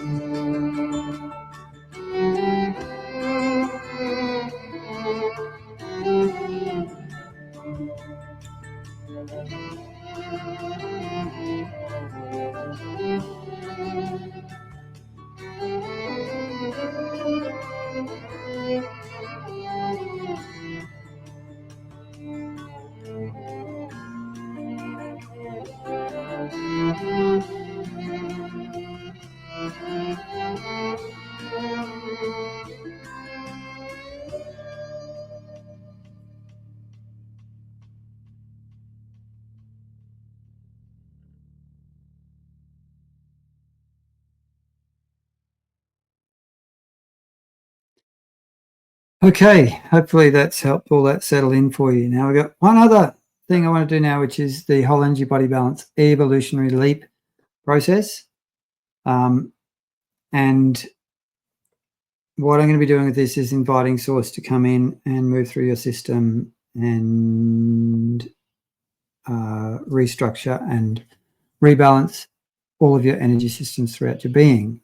Okay, hopefully that's helped all that settle in for you. Now we've got one other thing I want to do now, which is the whole energy body balance evolutionary leap process. And what I'm going to be doing with this is inviting Source to come in and move through your system and restructure and rebalance all of your energy systems throughout your being.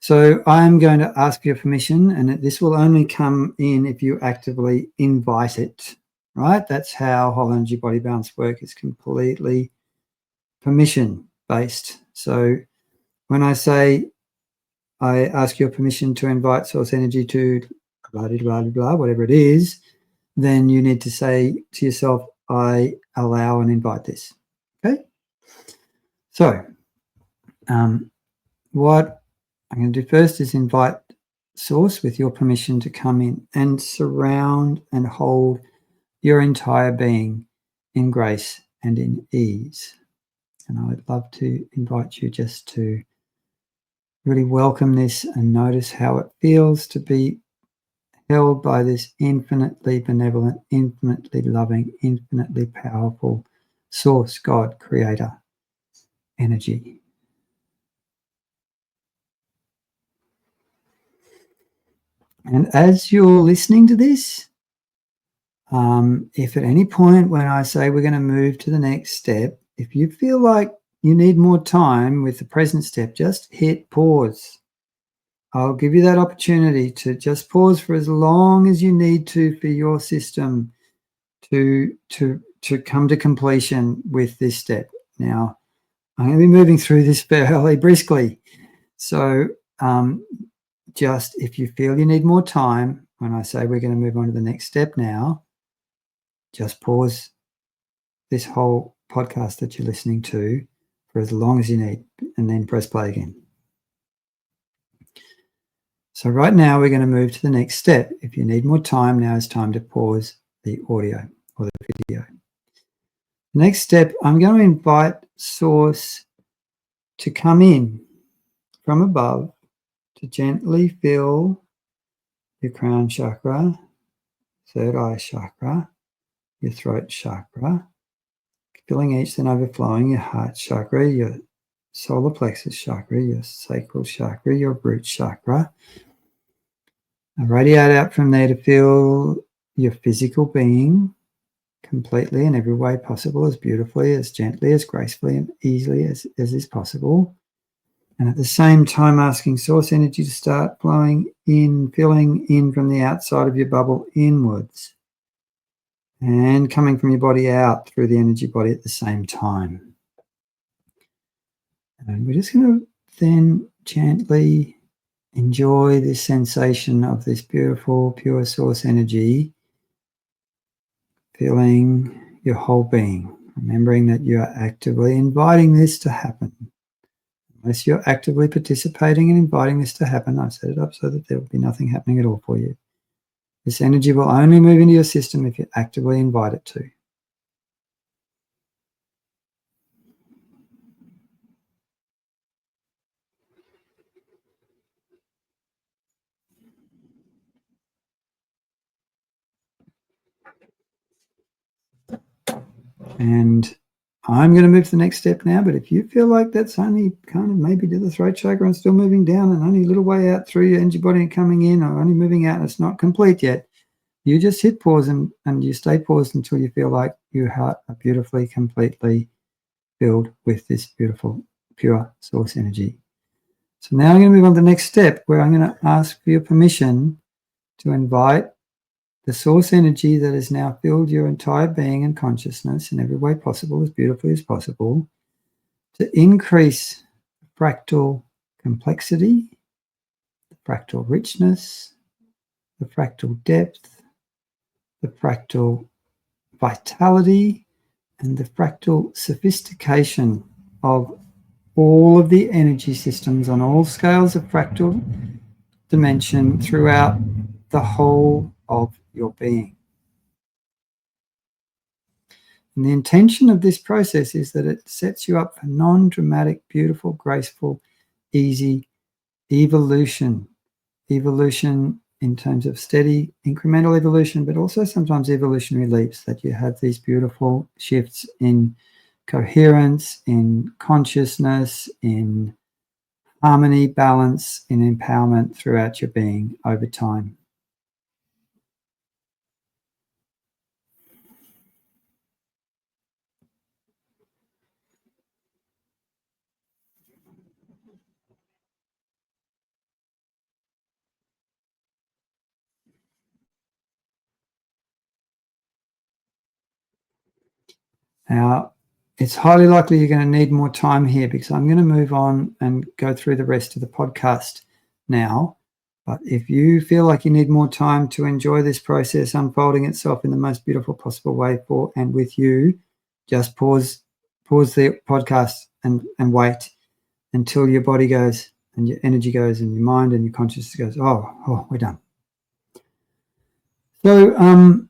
So I'm going to ask your permission, and this will only come in if you actively invite it, right? That's how whole energy body balance work is completely permission based. So when I say I ask your permission to invite source energy to blah, blah, blah, blah, whatever it is, then you need to say to yourself, I allow and invite this. Okay. So what I'm going to do first is invite source with your permission to come in and surround and hold your entire being in grace and in ease. And I would love to invite you just to really welcome this and notice how it feels to be held by this infinitely benevolent, infinitely loving, infinitely powerful source, God, creator. energy. And as you're listening to this, if at any point when I say we're going to move to the next step, if you feel like you need more time with the present step, just hit pause. I'll give you that opportunity to just pause for as long as you need to for your system to come to completion with this step. Now, I'm going to be moving through this fairly briskly. So just if you feel you need more time, when I say we're going to move on to the next step now, just pause this whole podcast that you're listening to for as long as you need, and then press play again. So right now we're going to move to the next step. If you need more time, now is time to pause the audio or the video. Next step, I'm going to invite Source to come in from above to gently fill your crown chakra, third eye chakra, your throat chakra, filling each, then overflowing your heart chakra, your solar plexus chakra, your sacral chakra, your root chakra. And radiate out from there to fill your physical being completely in every way possible, as beautifully, as gently, as gracefully and easily as is possible. And at the same time, asking source energy to start flowing in, filling in from the outside of your bubble inwards and coming from your body out through the energy body at the same time. And we're just going to then gently enjoy this sensation of this beautiful, pure source energy filling your whole being, remembering that you are actively inviting this to happen. Unless you're actively participating and inviting this to happen, I've set it up so that there will be nothing happening at all for you. This energy will only move into your system if you actively invite it to. And I'm going to move to the next step now, but if you feel like that's only kind of maybe to the throat chakra and still moving down and only a little way out through your energy body and coming in, or only moving out and it's not complete yet, you just hit pause and you stay paused until you feel like your heart are beautifully, completely filled with this beautiful, pure source energy. So now I'm going to move on to the next step, where I'm going to ask for your permission to invite the source energy that has now filled your entire being and consciousness in every way possible, as beautifully as possible, to increase fractal complexity, the fractal richness, the fractal depth, the fractal vitality, and the fractal sophistication of all of the energy systems on all scales of fractal dimension throughout the whole of your being. And the intention of this process is that it sets you up for non-dramatic, beautiful, graceful, easy evolution. Evolution in terms of steady, incremental evolution, but also sometimes evolutionary leaps, that you have these beautiful shifts in coherence, in consciousness, in harmony, balance, in empowerment throughout your being over time. Now, it's highly likely you're going to need more time here, because I'm going to move on and go through the rest of the podcast now. But if you feel like you need more time to enjoy this process unfolding itself in the most beautiful possible way for and with you, just pause the podcast and wait until your body goes and your energy goes and your mind and your consciousness goes, oh, we're done. So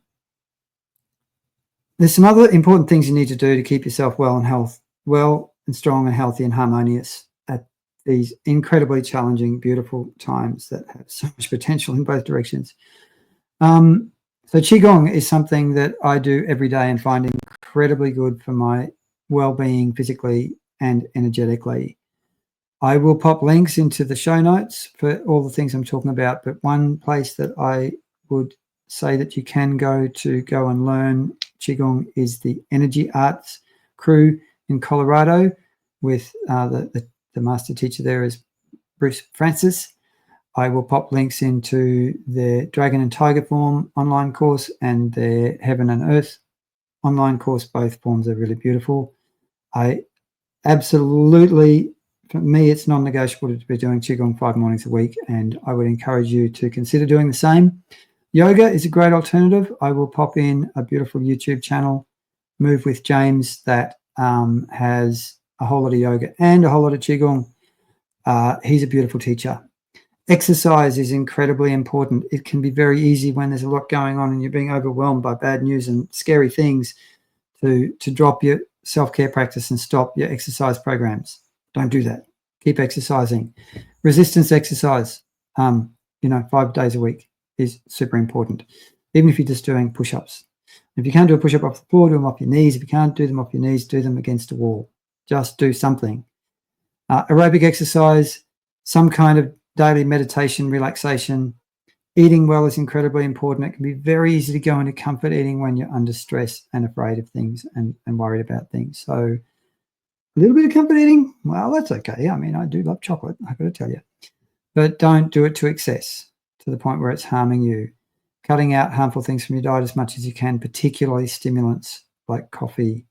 there's some other important things you need to do to keep yourself well and strong and healthy and harmonious at these incredibly challenging, beautiful times that have so much potential in both directions. So Qigong is something that I do every day and find incredibly good for my well-being physically and energetically. I will pop links into the show notes for all the things I'm talking about, but one place that I would say that you can go and learn Qigong is the Energy Arts crew in Colorado with the master teacher there is Bruce Francis. I will pop links into their Dragon and Tiger form online course and their Heaven and Earth online course. Both forms are really beautiful. I absolutely, for me, it's non-negotiable to be doing Qigong 5 mornings a week, and I would encourage you to consider doing the same. Yoga is a great alternative. I will pop in a beautiful YouTube channel, Move with James, that has a whole lot of yoga and a whole lot of Qigong. He's a beautiful teacher. Exercise is incredibly important. It can be very easy when there's a lot going on and you're being overwhelmed by bad news and scary things to drop your self-care practice and stop your exercise programs. Don't do that. Keep exercising. Resistance exercise, 5 days a week is super important, even if you're just doing push-ups. If you can't do a push-up off the floor, do them off your knees. If you can't do them off your knees, do them against a wall. Just do something. Aerobic exercise, some kind of daily meditation, relaxation. Eating well is incredibly important. It can be very easy to go into comfort eating when you're under stress and afraid of things and worried about things. So a little bit of comfort eating, well, that's okay. I mean, I do love chocolate, I've got to tell you. But don't do it to excess, to the point where it's harming you. Cutting out harmful things from your diet as much as you can, particularly stimulants like coffee.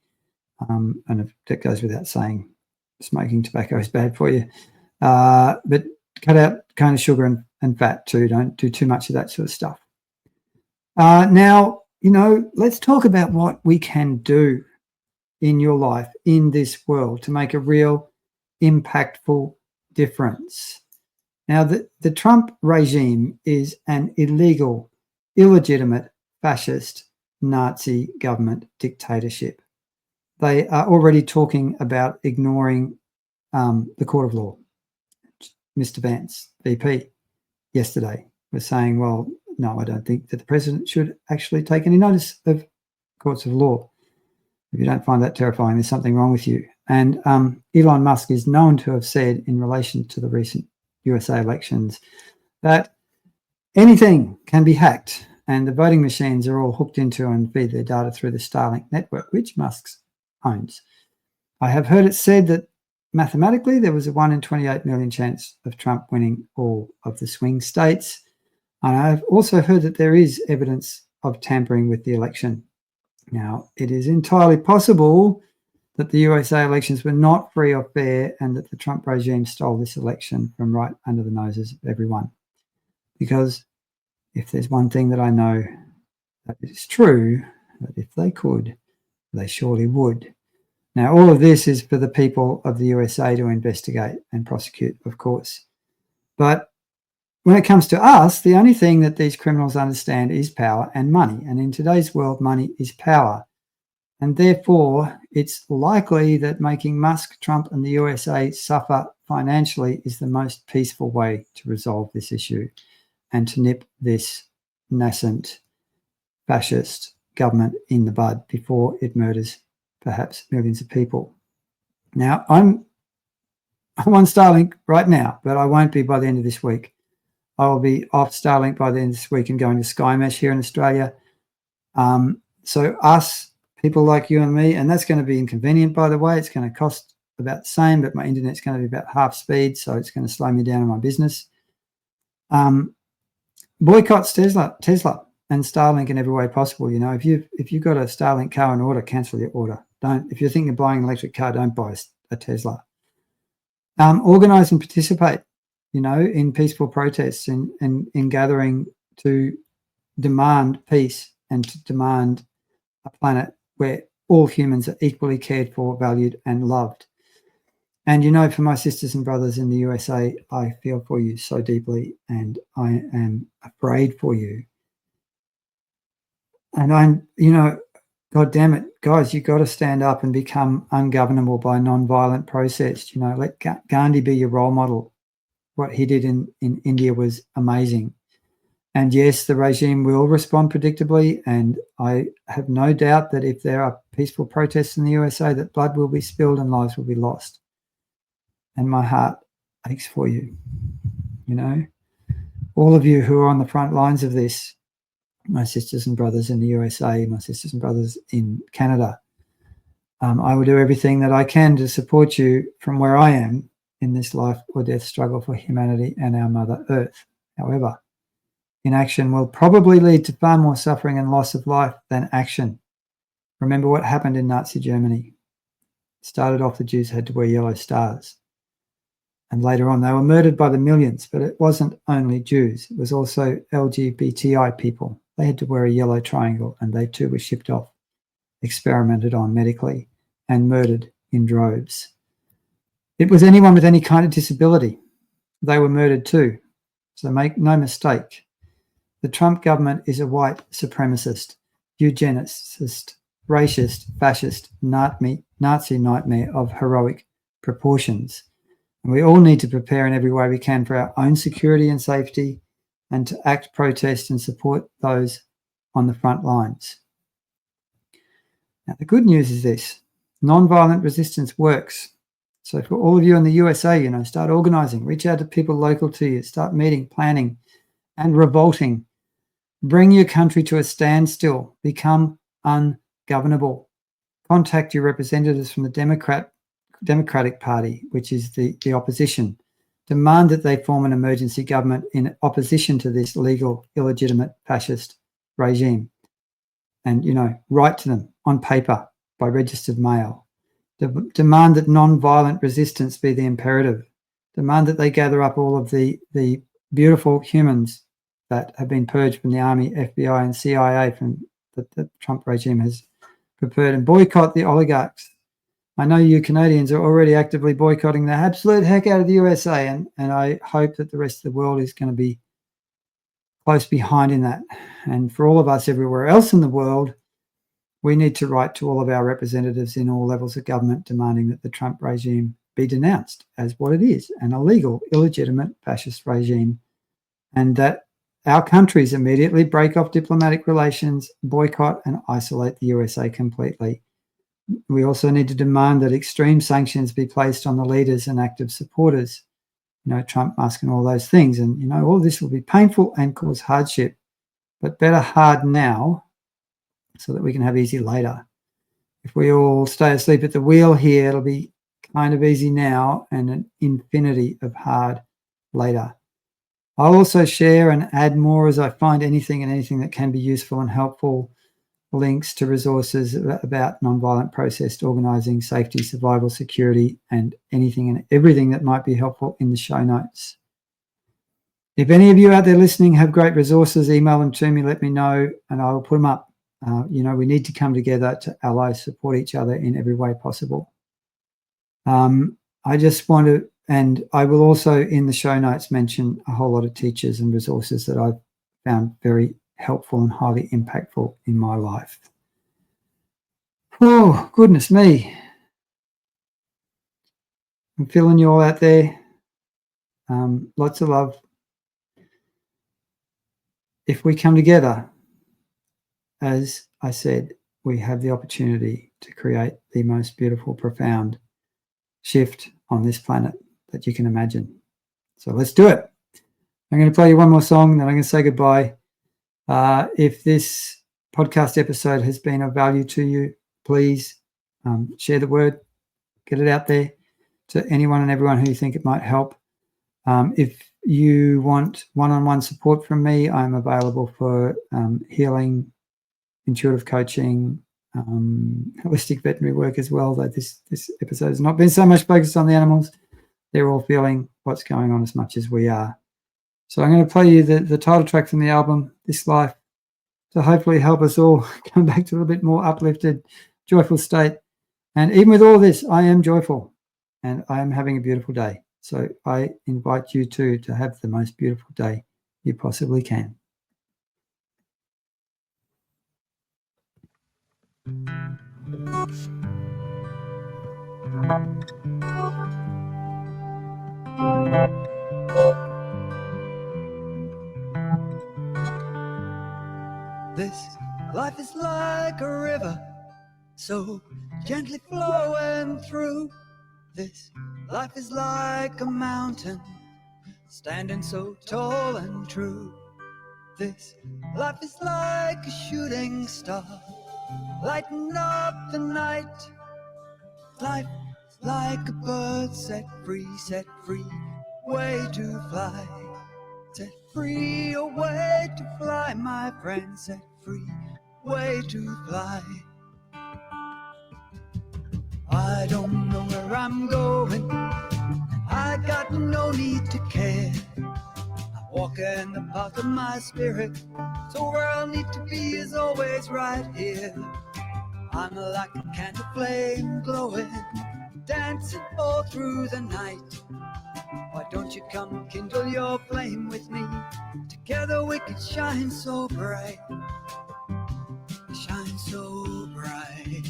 And that goes without saying, smoking tobacco is bad for you. But cut out kind of sugar and fat too. Don't do too much of that sort of stuff. Now, let's talk about what we can do in your life, in this world, to make a real impactful difference. Now, the Trump regime is an illegal, illegitimate, fascist, Nazi government dictatorship. They are already talking about ignoring the court of law. Mr. Vance, VP, yesterday was saying, well, no, I don't think that the president should actually take any notice of courts of law. If you don't find that terrifying, there's something wrong with you. And Elon Musk is known to have said in relation to the recent USA elections that anything can be hacked, and the voting machines are all hooked into and feed their data through the Starlink network, which Musk owns. I have heard it said that mathematically there was a 1 in 28 million chance of Trump winning all of the swing states. And I've also heard that there is evidence of tampering with the election. Now, it is entirely possible that the USA elections were not free or fair and that the Trump regime stole this election from right under the noses of everyone. Because if there's one thing that I know that is true, that if they could, they surely would. Now, all of this is for the people of the USA to investigate and prosecute, of course. But when it comes to us, the only thing that these criminals understand is power and money. And in today's world, money is power. And therefore, it's likely that making Musk, Trump, and the USA suffer financially is the most peaceful way to resolve this issue and to nip this nascent fascist government in the bud before it murders perhaps millions of people. Now, I'm on Starlink right now, but I won't be by the end of this week. I will be off Starlink by the end of this week and going to Sky Mesh here in Australia. So us, people like you and me, and that's going to be inconvenient, by the way. It's going to cost about the same, but my internet's going to be about half speed, so it's going to slow me down in my business. Boycotts Tesla and Starlink in every way possible. If you've got a Starlink car in order, cancel your order. If you're thinking of buying an electric car, don't buy a Tesla. Organise and participate, in peaceful protests and in gathering to demand peace and to demand a planet where all humans are equally cared for, valued, and loved. And for my sisters and brothers in the USA, I feel for you so deeply, and I am afraid for you. And I'm, God damn it, guys, you've got to stand up and become ungovernable by non-violent protest. Let Gandhi be your role model. What he did in India was amazing. And yes, the regime will respond predictably, and I have no doubt that if there are peaceful protests in the USA, that blood will be spilled and lives will be lost. And my heart aches for you, all of you who are on the front lines of this, my sisters and brothers in the USA, my sisters and brothers in Canada. I will do everything that I can to support you from where I am in this life or death struggle for humanity and our Mother Earth. However, inaction will probably lead to far more suffering and loss of life than action. Remember what happened in Nazi Germany. It started off the Jews had to wear yellow stars. And later on, they were murdered by the millions, but it wasn't only Jews. It was also LGBTI people. They had to wear a yellow triangle, and they too were shipped off, experimented on medically, and murdered in droves. It was anyone with any kind of disability. They were murdered too. So make no mistake. The Trump government is a white supremacist, eugenicist, racist, fascist, Nazi nightmare of heroic proportions. And we all need to prepare in every way we can for our own security and safety, and to act, protest, and support those on the front lines. Now, the good news is this. Nonviolent resistance works. So for all of you in the USA, start organizing, reach out to people local to you, start meeting, planning, and revolting. Bring your country to a standstill. Become ungovernable. Contact your representatives from the Democratic Party, which is the opposition. Demand that they form an emergency government in opposition to this legal, illegitimate fascist regime. And, write to them on paper by registered mail. Demand that non-violent resistance be the imperative. Demand that they gather up all of the beautiful humans that have been purged from the Army, FBI, and CIA from the Trump regime has prepared, and boycott the oligarchs. I know you Canadians are already actively boycotting the absolute heck out of the USA, and I hope that the rest of the world is going to be close behind in that. And for all of us everywhere else in the world, we need to write to all of our representatives in all levels of government demanding that the Trump regime be denounced as what it is, an illegal, illegitimate fascist regime, and that our countries immediately break off diplomatic relations, boycott and isolate the USA completely. We also need to demand that extreme sanctions be placed on the leaders and active supporters, Trump, Musk and all those things. And, all this will be painful and cause hardship, but better hard now so that we can have easy later. If we all stay asleep at the wheel here, it'll be kind of easy now and an infinity of hard later. I'll also share and add more as I find anything that can be useful and helpful, links to resources about nonviolent protest organising, safety, survival, security, and anything and everything that might be helpful in the show notes. If any of you out there listening have great resources, email them to me, let me know, and I will put them up. We need to come together to ally, support each other in every way possible. I just want to, and I will also in the show notes mention a whole lot of teachers and resources that I've found very helpful and highly impactful in my life. Oh, goodness me. I'm feeling you all out there. Lots of love. If we come together, as I said, we have the opportunity to create the most beautiful, profound shift on this planet that you can imagine. So let's do it. I'm going to play you one more song, then I'm going to say goodbye. If this podcast episode has been of value to you, please share the word, get it out there to anyone and everyone who you think it might help. If you want one-on-one support from me, I'm available for healing, intuitive coaching, holistic veterinary work as well, though this episode has not been so much focused on the animals. They're all feeling what's going on as much as we are. So I'm going to play you the title track from the album, This Life, to hopefully help us all come back to a little bit more uplifted, joyful state. And even with all this, I am joyful and I am having a beautiful day. So I invite you too to have the most beautiful day you possibly can. life is like a river, so gently flowing through. This life is like a mountain, standing so tall and true. This life is like a shooting star, lighting up the night. Life is like a bird set free, way to fly. Set free, a way to fly, my friend. Set free, way to fly. I don't know where I'm going, I got no need to care. I'm walking the path of my spirit, so where I'll need to be is always right here. I'm like a candle flame glowing, dancing all through the night. Why don't you come kindle your flame with me? Together we could shine so bright, shine so bright.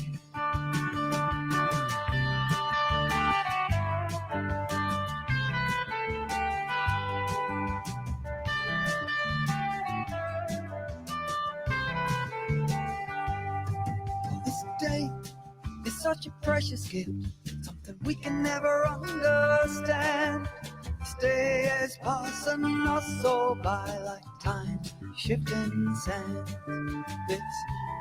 This day is such a precious gift, something we can never understand. This day is passing us all by like time shifting sand. This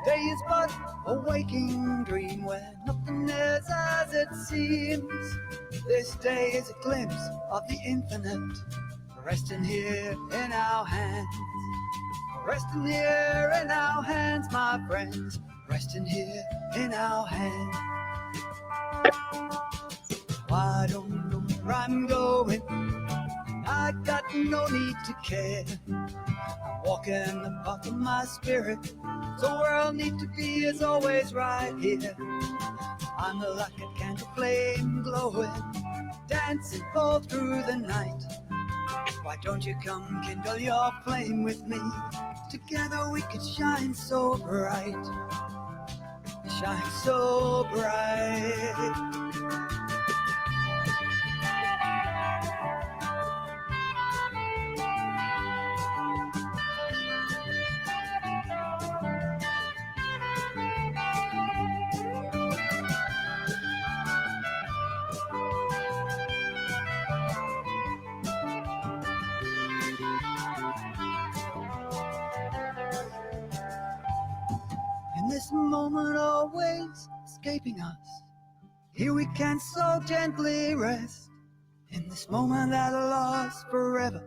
day is but a waking dream where nothing is as it seems. This day is a glimpse of the infinite, resting here in our hands. Resting here in our hands, my friends. Resting here in our hands. I don't know where I'm going, I got no need to care. I'm walking the path of my spirit, so where I'll need to be is always right here. I'm like a candle flame glowing, dancing all through the night. Why don't you come kindle your flame with me? Together we could shine so bright, shine so bright. In this moment always escaping us, here we can so gently rest. In this moment that are lost forever,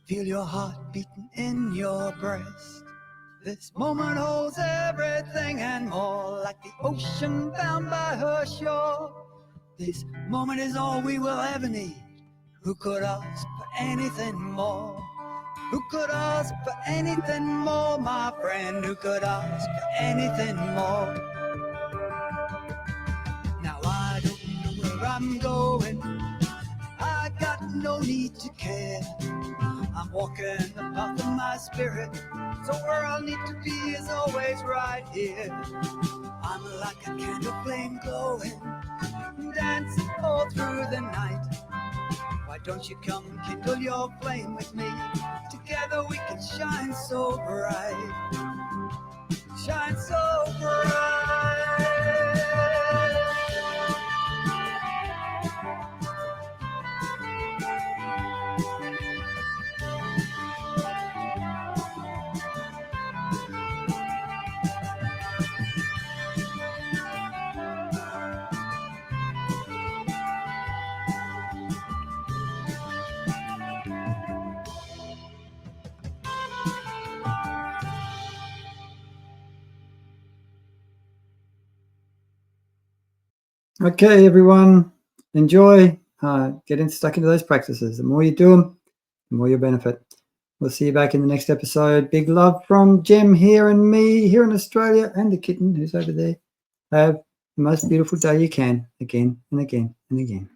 feel your heart beating in your breast. This moment holds everything and more, like the ocean bound by her shore. This moment is all we will ever need. Who could ask for anything more? Who could ask for anything more, my friend? Who could ask for anything more? Now I don't know where I'm going, I got no need to care. I'm walking the path of my spirit, so where I'll need to be is always right here. I'm like a candle flame glowing, dancing all through the night. Why don't you come kindle your flame with me? Together we can shine so bright, shine so bright. Okay, everyone, enjoy. Getting stuck into those practices. The more you do them, the more you benefit. We'll see you back in the next episode. Big love from Jem here and me here in Australia, and the kitten who's over there. Have the most beautiful day you can, again and again and again.